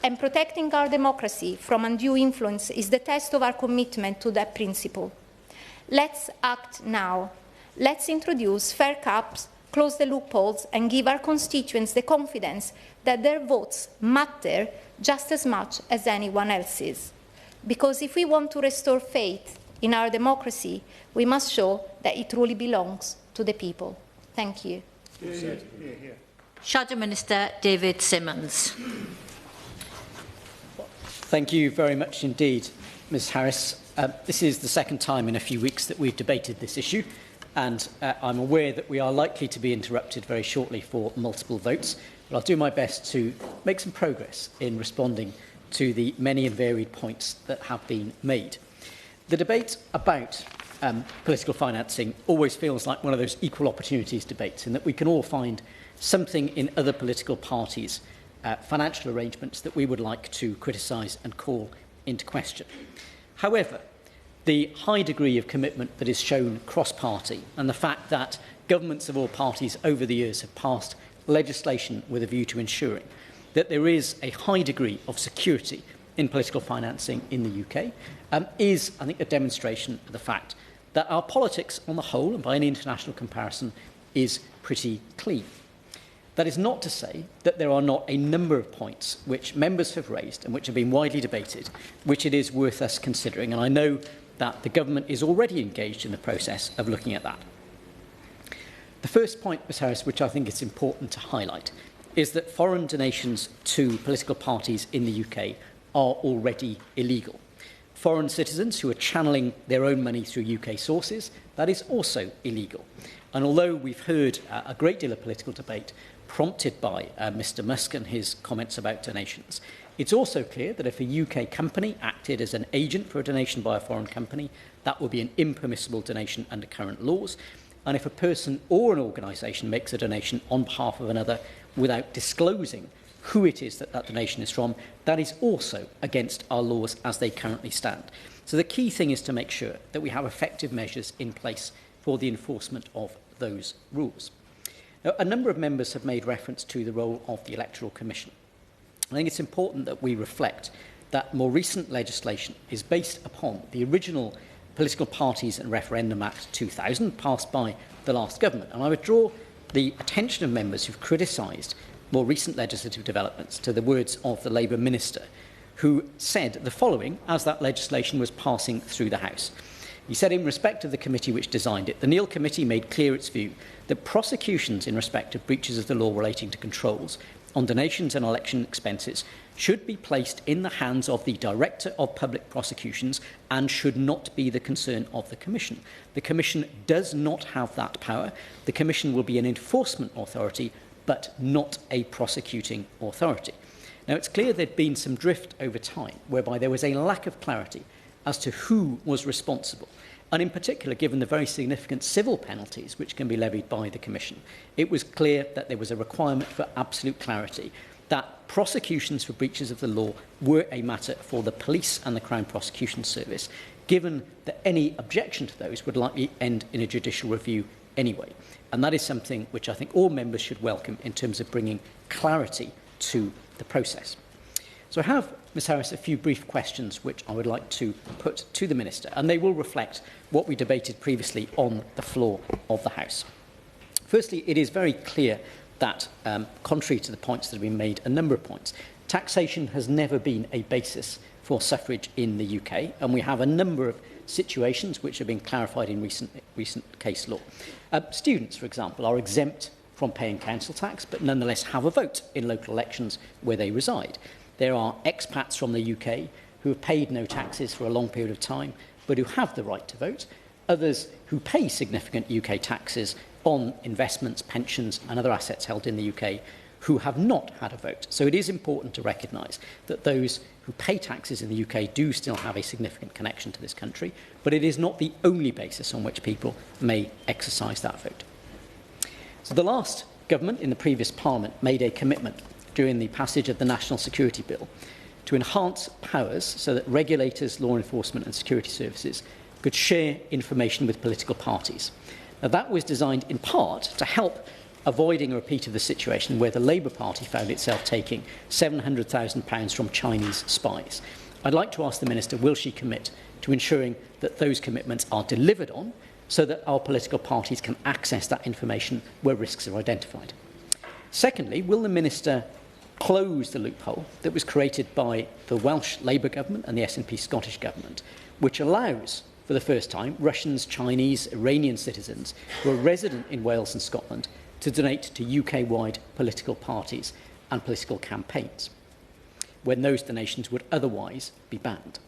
and protecting our democracy from undue influence is the test of our commitment to that principle. Let's act now. Let's introduce fair caps, close the loopholes, and give our constituents the confidence that their votes matter just as much as anyone else's. Because if we want to restore faith in our democracy, we must show that it truly belongs to the people. Thank you. Shadow Minister David Simmons. Thank you very much indeed, Ms Harris. This is the second time in a few weeks that we've debated this issue, and I'm aware that we are likely to be interrupted very shortly for multiple votes, but I'll do my best to make some progress in responding to the many and varied points that have been made. The debate about political financing always feels like one of those equal opportunities debates, in that we can all find something in other political parties' financial arrangements that we would like to criticise and call into question. However, the high degree of commitment that is shown cross-party, and the fact that governments of all parties over the years have passed legislation with a view to ensuring that there is a high degree of security in political financing in the UK, is, I think, a demonstration of the fact that our politics on the whole, and by any international comparison, is pretty clean. That is not to say that there are not a number of points which members have raised and which have been widely debated, which it is worth us considering, and I know that the government is already engaged in the process of looking at that. The first point, Ms Harris, which I think is important to highlight, is that foreign donations to political parties in the UK are already illegal. Foreign citizens who are channeling their own money through UK sources, that is also illegal. And although we've heard a great deal of political debate prompted by Mr Musk and his comments about donations, it's also clear that if a UK company acted as an agent for a donation by a foreign company, that would be an impermissible donation under current laws. And if a person or an organisation makes a donation on behalf of another without disclosing who it is that that donation is from, that is also against our laws as they currently stand. So the key thing is to make sure that we have effective measures in place for the enforcement of those rules. Now, a number of members have made reference to the role of the Electoral Commission. I think it's important that we reflect that more recent legislation is based upon the original Political Parties and Referendum Act 2000, passed by the last government. And I would draw the attention of members who've criticised more recent legislative developments to the words of the Labour Minister, who said the following as that legislation was passing through the House. He said, in respect of the committee which designed it, the Neil Committee made clear its view that prosecutions in respect of breaches of the law relating to controls on donations and election expenses should be placed in the hands of the Director of Public Prosecutions and should not be the concern of the Commission. The Commission does not have that power. The Commission will be an enforcement authority, but not a prosecuting authority. Now, it's clear there'd been some drift over time, whereby there was a lack of clarity as to who was responsible. And in particular, given the very significant civil penalties which can be levied by the Commission, it was clear that there was a requirement for absolute clarity, that prosecutions for breaches of the law were a matter for the police and the Crown Prosecution Service, given that any objection to those would likely end in a judicial review anyway. And that is something which I think all members should welcome in terms of bringing clarity to the process. So I have, Ms Harris, a few brief questions which I would like to put to the Minister, and they will reflect what we debated previously on the floor of the House. Firstly, it is very clear that, contrary to the points that have been made, a number of points, taxation has never been a basis for suffrage in the UK, and we have a number of situations which have been clarified in recent case law. Students, for example, are exempt from paying council tax, but nonetheless have a vote in local elections where they reside. There are expats from the UK who have paid no taxes for a long period of time, but who have the right to vote. Others who pay significant UK taxes on investments, pensions and other assets held in the UK who have not had a vote. So it is important to recognise that those who pay taxes in the UK do still have a significant connection to this country, but it is not the only basis on which people may exercise that vote. So the last government in the previous Parliament made a commitment during the passage of the National Security Bill to enhance powers so that regulators, law enforcement and security services could share information with political parties. Now, that was designed in part to help avoiding a repeat of the situation where the Labour Party found itself taking £700,000 from Chinese spies. I'd like to ask the Minister, will she commit to ensuring that those commitments are delivered on so that our political parties can access that information where risks are identified? Secondly, will the Minister close the loophole that was created by the Welsh Labour government and the SNP Scottish government, which allows, for the first time, Russians, Chinese, Iranian citizens who are resident in Wales and Scotland to donate to UK-wide political parties and political campaigns, when those donations would otherwise be banned?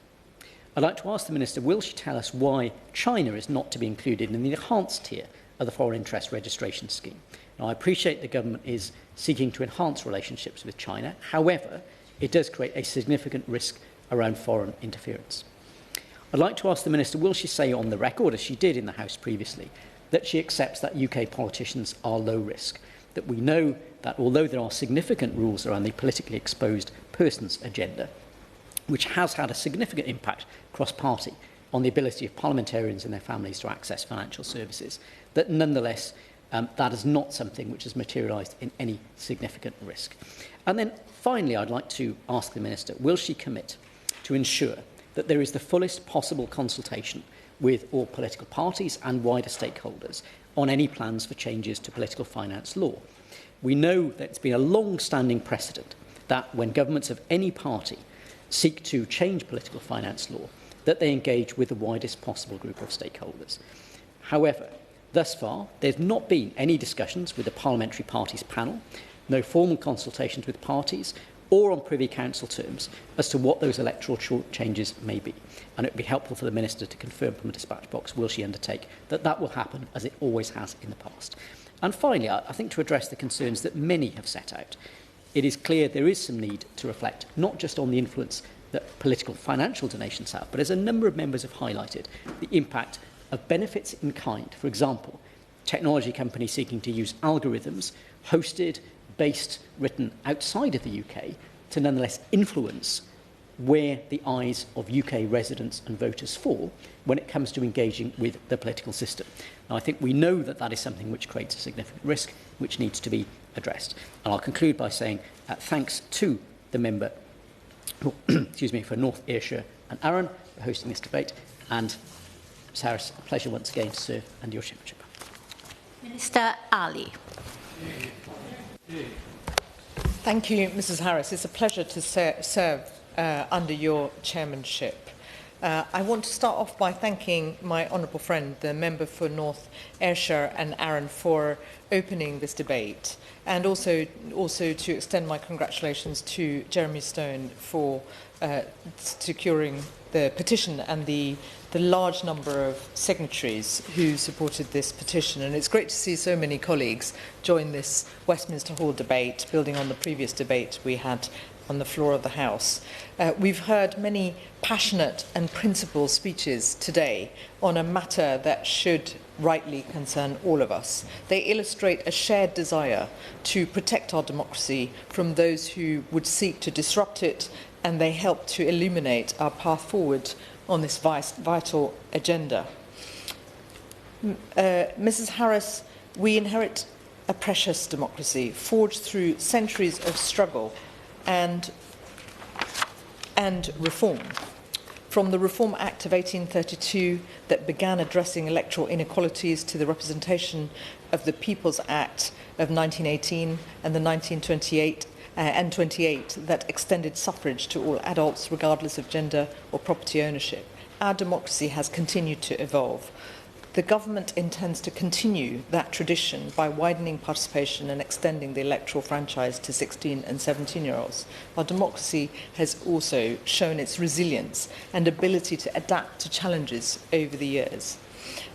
I'd like to ask the Minister, will she tell us why China is not to be included in the enhanced tier of the foreign interest registration scheme? Now, I appreciate the government is seeking to enhance relationships with China. However, it does create a significant risk around foreign interference. I'd like to ask the Minister, will she say on the record, as she did in the House previously, that she accepts that UK politicians are low risk, that we know that although there are significant rules around the politically exposed persons agenda, which has had a significant impact cross-party on the ability of parliamentarians and their families to access financial services, that nonetheless that is not something which has materialised in any significant risk. And then finally, I'd like to ask the Minister, will she commit to ensure that there is the fullest possible consultation with all political parties and wider stakeholders on any plans for changes to political finance law? We know that it's been a long-standing precedent that when governments of any party seek to change political finance law, that they engage with the widest possible group of stakeholders. However, thus far, there's not been any discussions with the Parliamentary Parties Panel, no formal consultations with parties, or on Privy Council terms as to what those electoral changes may be. And it would be helpful for the Minister to confirm from a dispatch box, will she undertake that that will happen as it always has in the past. And finally, I think to address the concerns that many have set out, it is clear there is some need to reflect not just on the influence that political financial donations have, but as a number of members have highlighted, the impact of benefits in kind. For example, technology companies seeking to use algorithms hosted, based, written outside of the UK to nonetheless influence where the eyes of UK residents and voters fall when it comes to engaging with the political system. Now, I think we know that that is something which creates a significant risk which needs to be addressed. And I'll conclude by saying thanks to the member for North Ayrshire and Arran for hosting this debate, and Ms Harris, a pleasure once again to serve under your chairmanship. Minister Ali. Thank you, Mrs Harris. It's a pleasure to serve under your chairmanship. I want to start off by thanking my honourable friend, the member for North Ayrshire and Arran, for opening this debate, and also to extend my congratulations to Jeremy Stone for securing the petition and the large number of signatories who supported this petition. And it's great to see so many colleagues join this Westminster Hall debate, building on the previous debate we had on the floor of the House. We've heard many passionate and principled speeches today on a matter that should rightly concern all of us. They illustrate a shared desire to protect our democracy from those who would seek to disrupt it, and they help to illuminate our path forward on this vital agenda. Mrs Harris, we inherit a precious democracy forged through centuries of struggle and reform. From the Reform Act of 1832 that began addressing electoral inequalities to the Representation of the People's Act of 1918 and the 1928 and 28 that extended suffrage to all adults regardless of gender or property ownership, our democracy has continued to evolve. The government intends to continue that tradition by widening participation and extending the electoral franchise to 16 and 17-year-olds. Our democracy has also shown its resilience and ability to adapt to challenges over the years.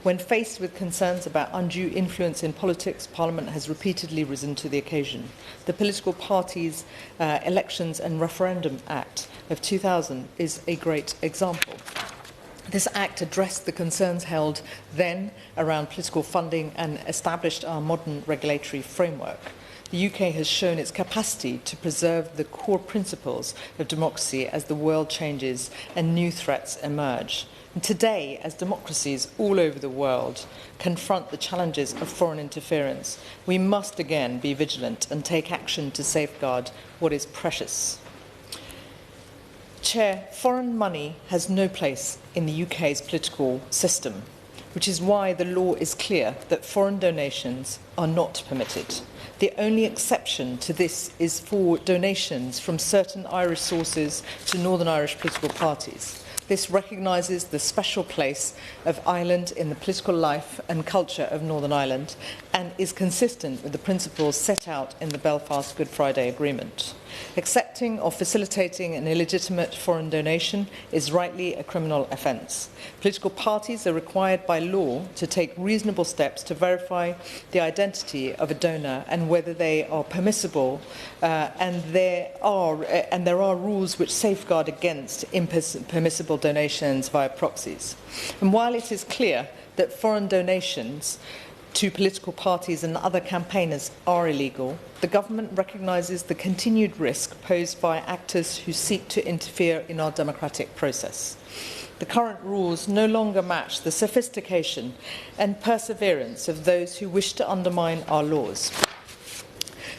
When faced with concerns about undue influence in politics, Parliament has repeatedly risen to the occasion. The Political Parties Elections and Referendum Act of 2000 is a great example. This Act addressed the concerns held then around political funding and established our modern regulatory framework. The UK has shown its capacity to preserve the core principles of democracy as the world changes and new threats emerge. And today, as democracies all over the world confront the challenges of foreign interference, we must again be vigilant and take action to safeguard what is precious. Chair, foreign money has no place in the UK's political system, which is why the law is clear that foreign donations are not permitted. The only exception to this is for donations from certain Irish sources to Northern Irish political parties. This recognises the special place of Ireland in the political life and culture of Northern Ireland and is consistent with the principles set out in the Belfast Good Friday Agreement. Accepting or facilitating an illegitimate foreign donation is rightly a criminal offence. Political parties are required by law to take reasonable steps to verify the identity of a donor and whether they are permissible, and there are rules which safeguard against impermissible donations via proxies. And while it is clear that foreign donations to political parties and other campaigners are illegal, the government recognises the continued risk posed by actors who seek to interfere in our democratic process. The current rules no longer match the sophistication and perseverance of those who wish to undermine our laws.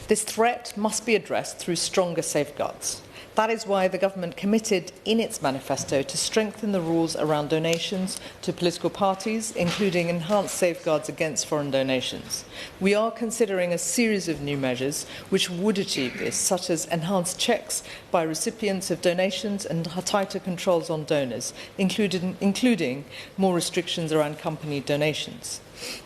This threat must be addressed through stronger safeguards. That is why the government committed in its manifesto to strengthen the rules around donations to political parties, including enhanced safeguards against foreign donations. We are considering a series of new measures which would achieve this, such as enhanced checks by recipients of donations and tighter controls on donors, including more restrictions around company donations.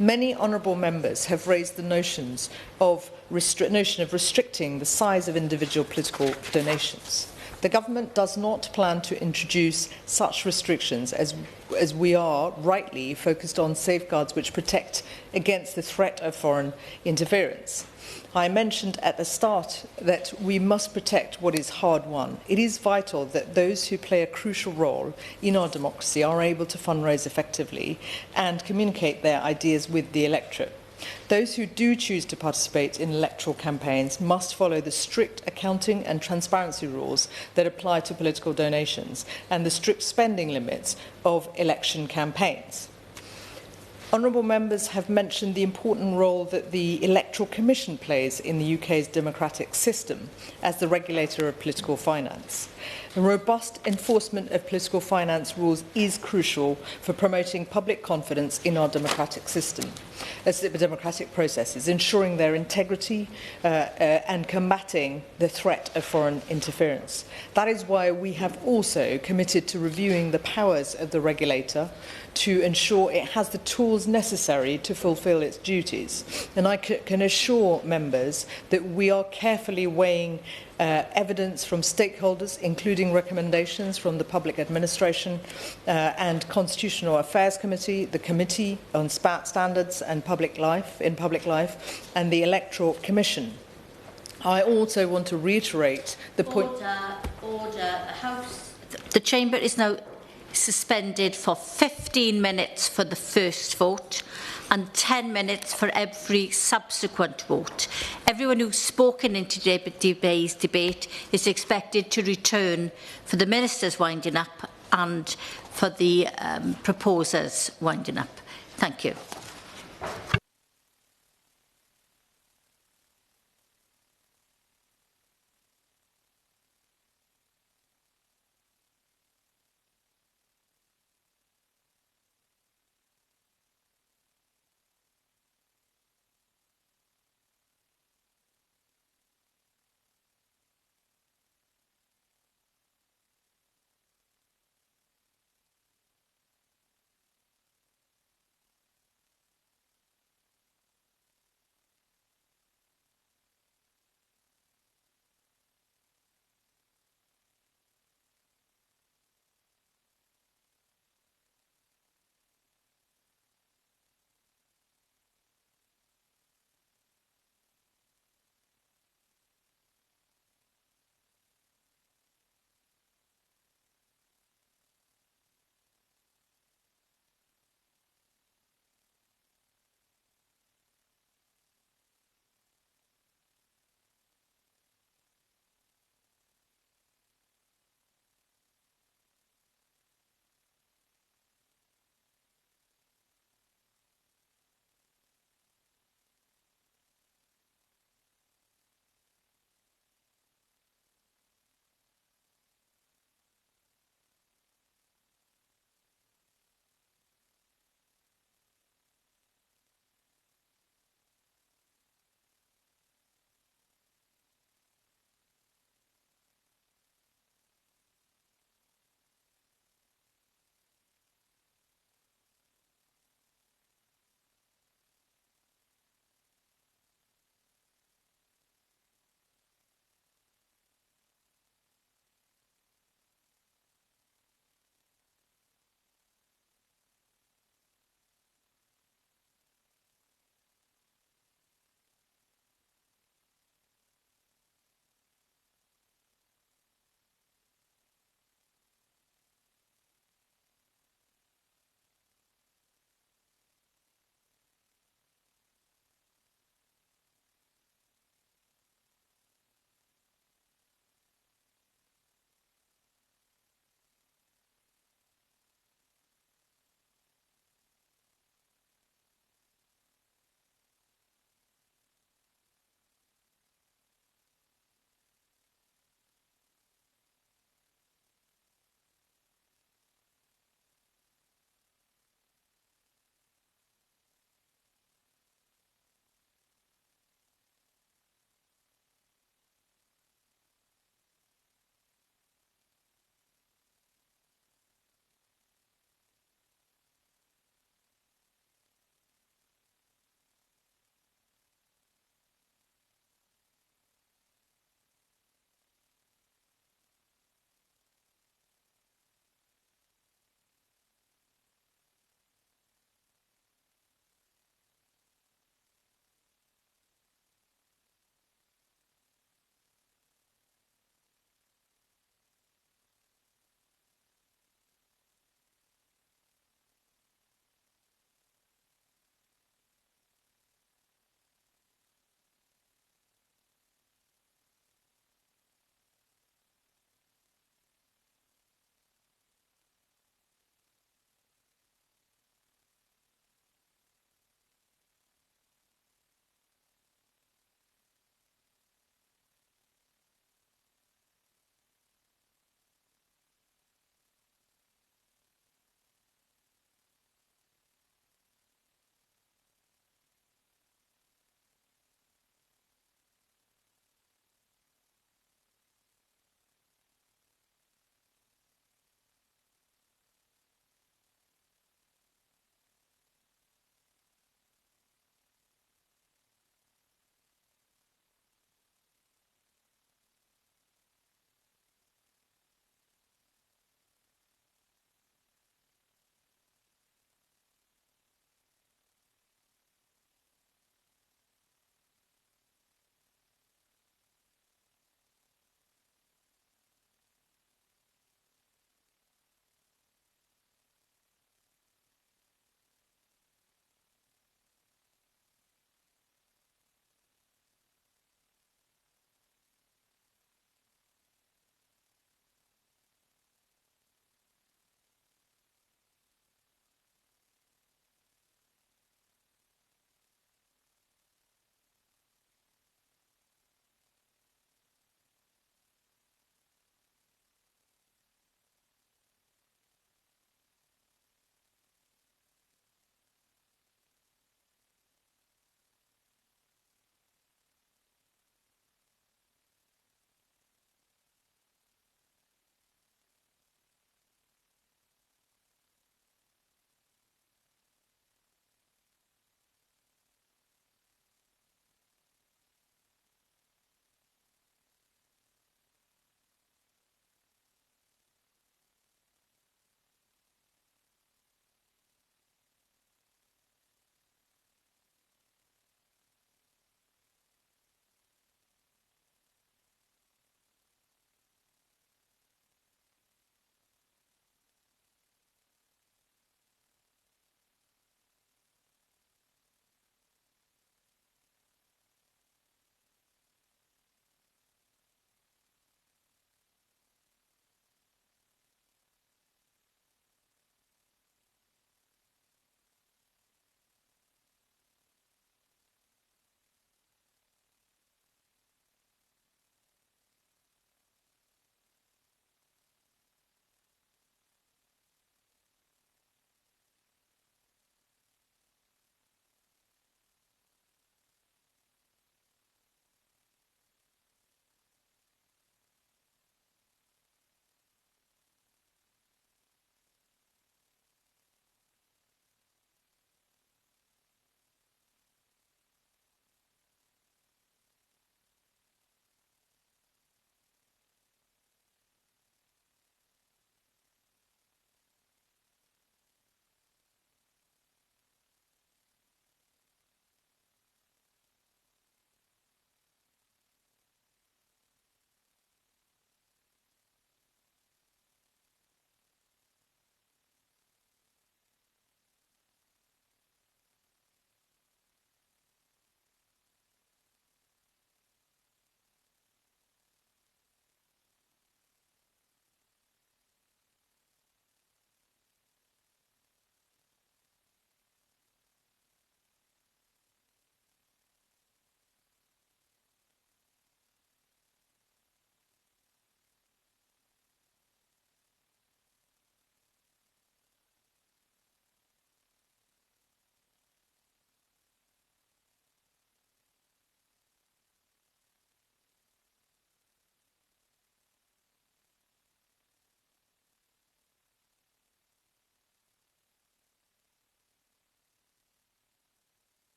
Many honourable members have raised the notion of restricting the size of individual political donations. The government does not plan to introduce such restrictions as we are rightly focused on safeguards which protect against the threat of foreign interference. I mentioned at the start that we must protect what is hard-won. It is vital that those who play a crucial role in our democracy are able to fundraise effectively and communicate their ideas with the electorate. Those who do choose to participate in electoral campaigns must follow the strict accounting and transparency rules that apply to political donations and the strict spending limits of election campaigns. Honourable members have mentioned the important role that the Electoral Commission plays in the UK's democratic system as the regulator of political finance. A robust enforcement of political finance rules is crucial for promoting public confidence in our democratic system, as the democratic processes, ensuring their integrity and combating the threat of foreign interference. That is why we have also committed to reviewing the powers of the regulator to ensure it has the tools necessary to fulfil its duties. And I can assure members that we are carefully weighing evidence from stakeholders, including recommendations from the Public Administration and Constitutional Affairs Committee, the Committee on Standards and Public Life, and the Electoral Commission. I also want to reiterate the point... Order. The Chamber is now suspended for 15 minutes for the first vote and 10 minutes for every subsequent vote. Everyone who's spoken in today's debate is expected to return for the Minister's winding up and for the proposers winding up. Thank you.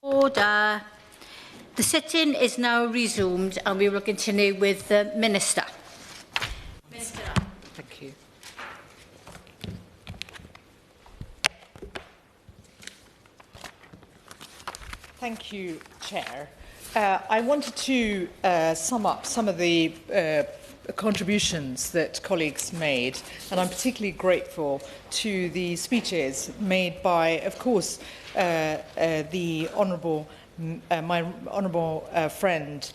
Order. The sitting is now resumed and we will continue with the Minister. Minister. Thank you. Thank you, Chair. I wanted to sum up some of the contributions that colleagues made, and I'm particularly grateful to the speeches made by, of course, the honourable my honourable friend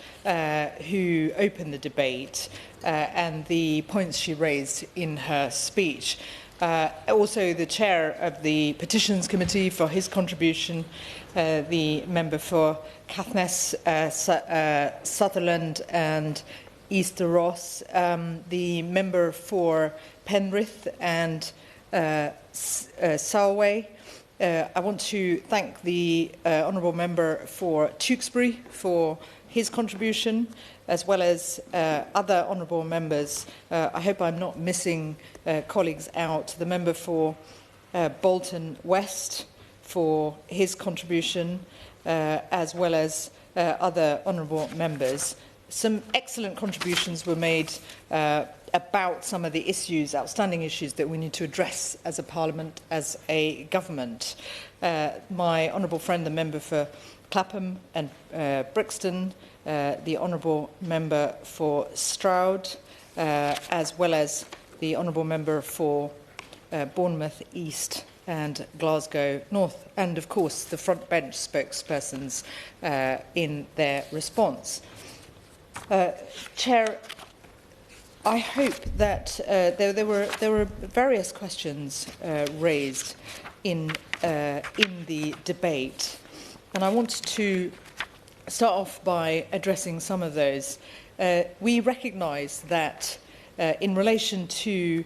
who opened the debate and the points she raised in her speech. Also the chair of the Petitions Committee for his contribution, the member for Caithness, Sutherland and Easter Ross, the member for Penrith and Solway. I want to thank the honourable member for Tewkesbury for his contribution, as well as other honourable members. I hope I'm not missing colleagues out. The member for Bolton West for his contribution, as well as other honourable members. Some excellent contributions were made about some of the issues, outstanding issues that we need to address as a Parliament, as a government. My honourable friend, the member for Clapham and Brixton, the honourable member for Stroud, as well as the honourable member for Bournemouth East and Glasgow North, and of course the front bench spokespersons in their response. Chair, I hope that there were various questions raised in the debate, and I want to start off by addressing some of those. We recognise that in relation to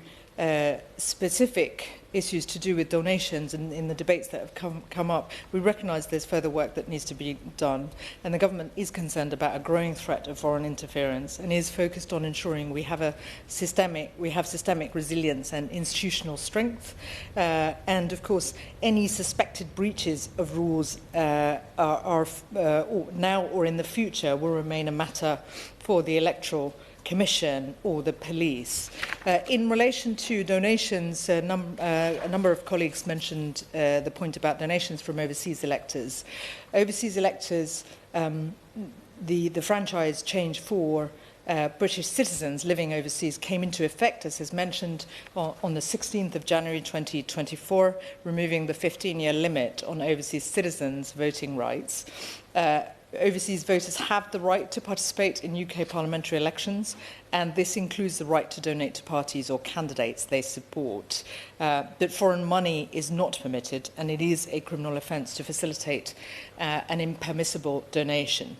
specific issues to do with donations and in the debates that have come up, we recognise there's further work that needs to be done, and the government is concerned about a growing threat of foreign interference and is focused on ensuring we have systemic resilience and institutional strength, and of course any suspected breaches of rules now or in the future will remain a matter for the Electoral Commission or the police. In relation to donations, a number of colleagues mentioned the point about donations from overseas electors. Overseas electors, the franchise change for British citizens living overseas came into effect, as is mentioned, on the 16th of January 2024, removing the 15-year limit on overseas citizens' voting rights. Overseas voters have the right to participate in UK parliamentary elections, and this includes the right to donate to parties or candidates they support. But foreign money is not permitted, and it is a criminal offence to facilitate an impermissible donation.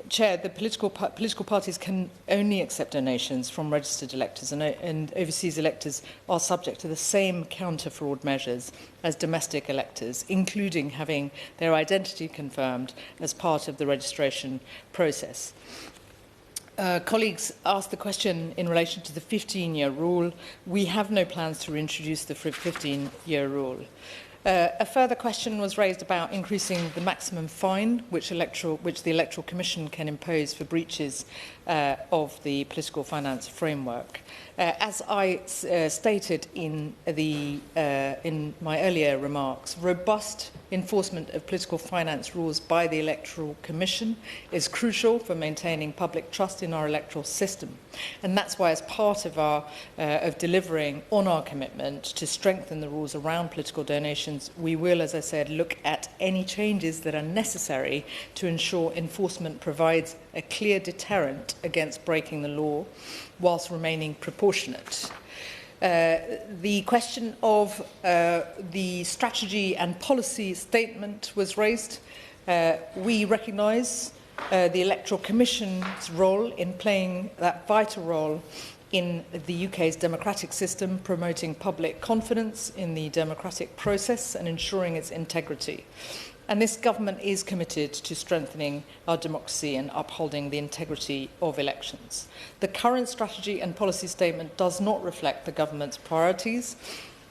Chair, the political parties can only accept donations from registered electors, and overseas electors are subject to the same counter-fraud measures as domestic electors, including having their identity confirmed as part of the registration process. Colleagues asked the question in relation to the 15-year rule. We have no plans to reintroduce the 15-year rule. A further question was raised about increasing the maximum fine which the Electoral Commission can impose for breaches of the political finance framework. As I stated in my earlier remarks, robust enforcement of political finance rules by the Electoral Commission is crucial for maintaining public trust in our electoral system, and that's why, as part of of delivering on our commitment to strengthen the rules around political donations, we will, as I said, look at any changes that are necessary to ensure enforcement provides a clear deterrent against breaking the law, whilst remaining proportionate. The question of the strategy and policy statement was raised. We recognise the Electoral Commission's role in playing that vital role in the UK's democratic system, promoting public confidence in the democratic process and ensuring its integrity. And this government is committed to strengthening our democracy and upholding the integrity of elections. The current strategy and policy statement does not reflect the government's priorities,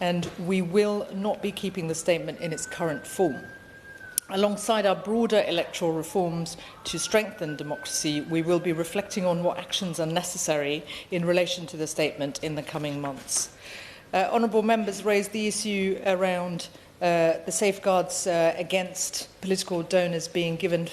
and we will not be keeping the statement in its current form. Alongside our broader electoral reforms to strengthen democracy, we will be reflecting on what actions are necessary in relation to the statement in the coming months. Honourable members raised the issue around the safeguards against political donors being given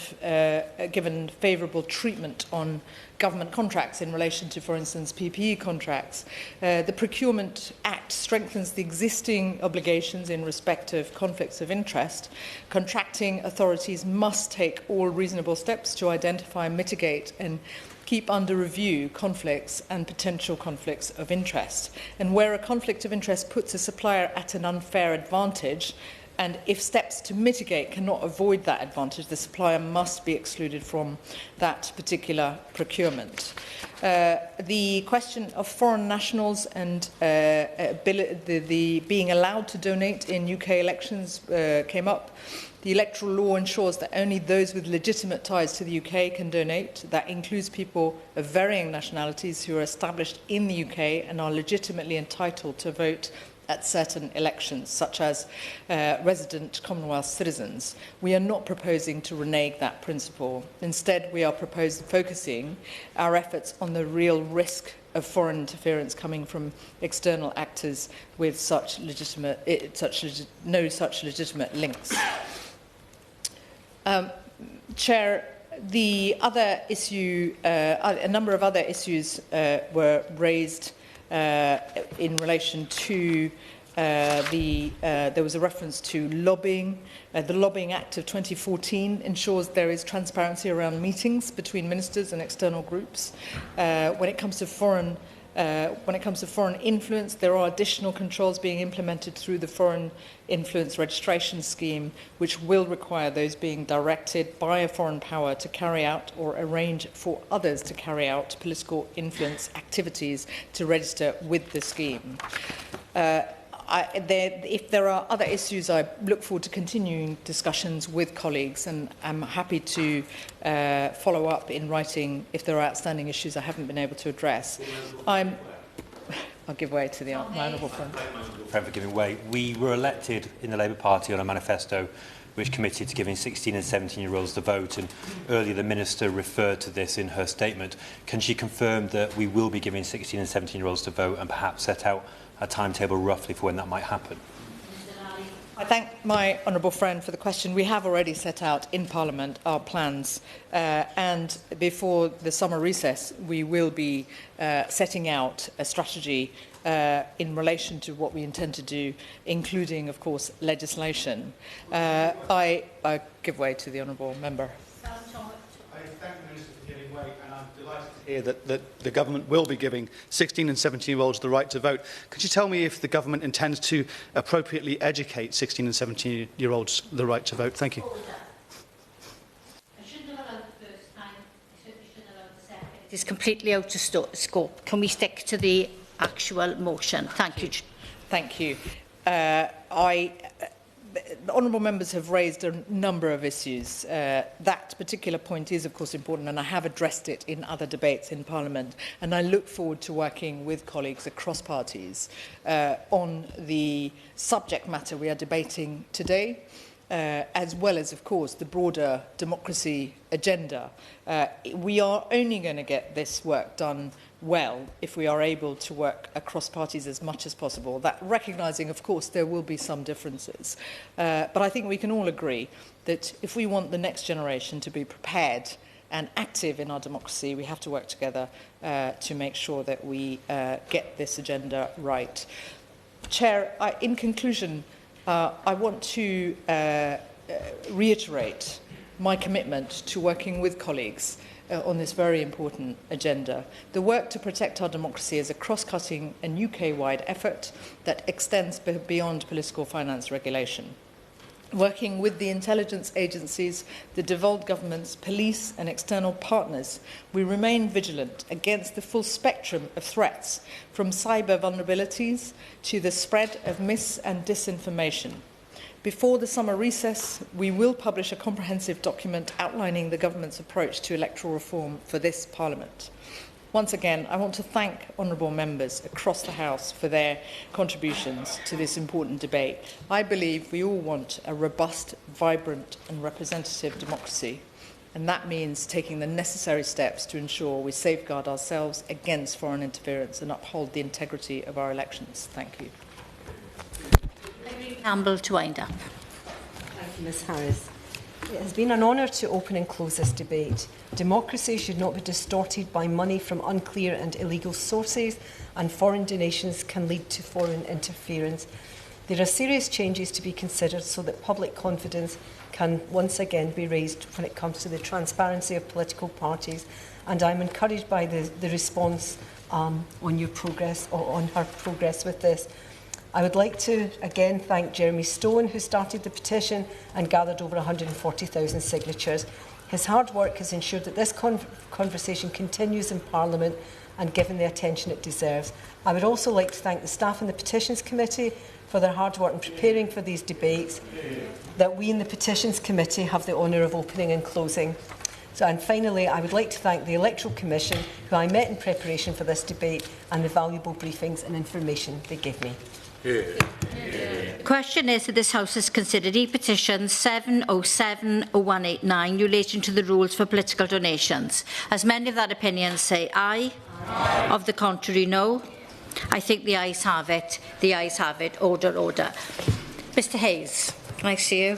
favourable treatment on government contracts in relation to, for instance, PPE contracts. The Procurement Act strengthens the existing obligations in respect of conflicts of interest. Contracting authorities must take all reasonable steps to identify, mitigate and keep under review conflicts and potential conflicts of interest. And where a conflict of interest puts a supplier at an unfair advantage, and if steps to mitigate cannot avoid that advantage, the supplier must be excluded from that particular procurement. The question of foreign nationals and the being allowed to donate in UK elections came up. The electoral law ensures that only those with legitimate ties to the UK can donate. That includes people of varying nationalities who are established in the UK and are legitimately entitled to vote at certain elections, such as resident Commonwealth citizens. We are not proposing to renege that principle. Instead, we are focusing our efforts on the real risk of foreign interference coming from external actors with no such legitimate links. Chair, the other issue, a number of other issues were raised in relation to there was a reference to lobbying. The Lobbying Act of 2014 ensures there is transparency around meetings between ministers and external groups. When it comes to foreign influence, there are additional controls being implemented through the Foreign Influence Registration Scheme, which will require those being directed by a foreign power to carry out or arrange for others to carry out political influence activities to register with the scheme. If there are other issues, I look forward to continuing discussions with colleagues, and I'm happy to follow up in writing if there are outstanding issues I haven't been able to address. I'll give way to my honourable friend. Friend for giving way. We were elected in the Labour Party on a manifesto which committed to giving 16 and 17-year-olds the vote, and earlier the Minister referred to this in her statement. Can she confirm that we will be giving 16 and 17-year-olds to vote and perhaps set out a timetable roughly for when that might happen? I thank my honourable friend for the question. We have already set out in Parliament our plans, and before the summer recess we will be setting out a strategy in relation to what we intend to do, including, of course, legislation. I give way to the honourable member. Here that the government will be giving 16 and 17-year-olds the right to vote. Could you tell me if the government intends to appropriately educate 16 and 17-year-olds the right to vote? Thank you. It is completely out of scope. Can we stick to the actual motion? Thank you. Thank you. The honourable members have raised a number of issues. That particular point is, of course, important, and I have addressed it in other debates in Parliament. And I look forward to working with colleagues across parties on the subject matter we are debating today, as well as, of course, the broader democracy agenda. We are only going to get this work done well if we are able to work across parties as much as possible, that recognising, of course, there will be some differences. But I think we can all agree that if we want the next generation to be prepared and active in our democracy, we have to work together to make sure that we get this agenda right. Chair, in conclusion, I want to reiterate my commitment to working with colleagues on this very important agenda. The work to protect our democracy is a cross-cutting and UK-wide effort that extends beyond political finance regulation. Working with the intelligence agencies, the devolved governments, police and external partners, we remain vigilant against the full spectrum of threats, from cyber vulnerabilities to the spread of mis- and disinformation. Before the summer recess, we will publish a comprehensive document outlining the government's approach to electoral reform for this Parliament. Once again, I want to thank honourable members across the House for their contributions to this important debate. I believe we all want a robust, vibrant and representative democracy, and that means taking the necessary steps to ensure we safeguard ourselves against foreign interference and uphold the integrity of our elections. Thank you. Campbell to wind up. Thank you, Ms Harris. It has been an honour to open and close this debate. Democracy should not be distorted by money from unclear and illegal sources, and foreign donations can lead to foreign interference. There are serious changes to be considered so that public confidence can once again be raised when it comes to the transparency of political parties, and I'm encouraged by the response on your progress, or on her progress with this. I would like to again thank Jeremy Stone, who started the petition and gathered over 140,000 signatures. His hard work has ensured that this conversation continues in Parliament and given the attention it deserves. I would also like to thank the staff in the Petitions Committee for their hard work in preparing for these debates that we in the Petitions Committee have the honour of opening and closing. And finally, I would like to thank the Electoral Commission, who I met in preparation for this debate, and the valuable briefings and information they gave me. The question is that this House has considered e-petition 707-0189 relating to the rules for political donations. As many of that opinion say aye. Of the contrary, no. I think the ayes have it. The ayes have it. Order, order. Mr Hayes, can I see you?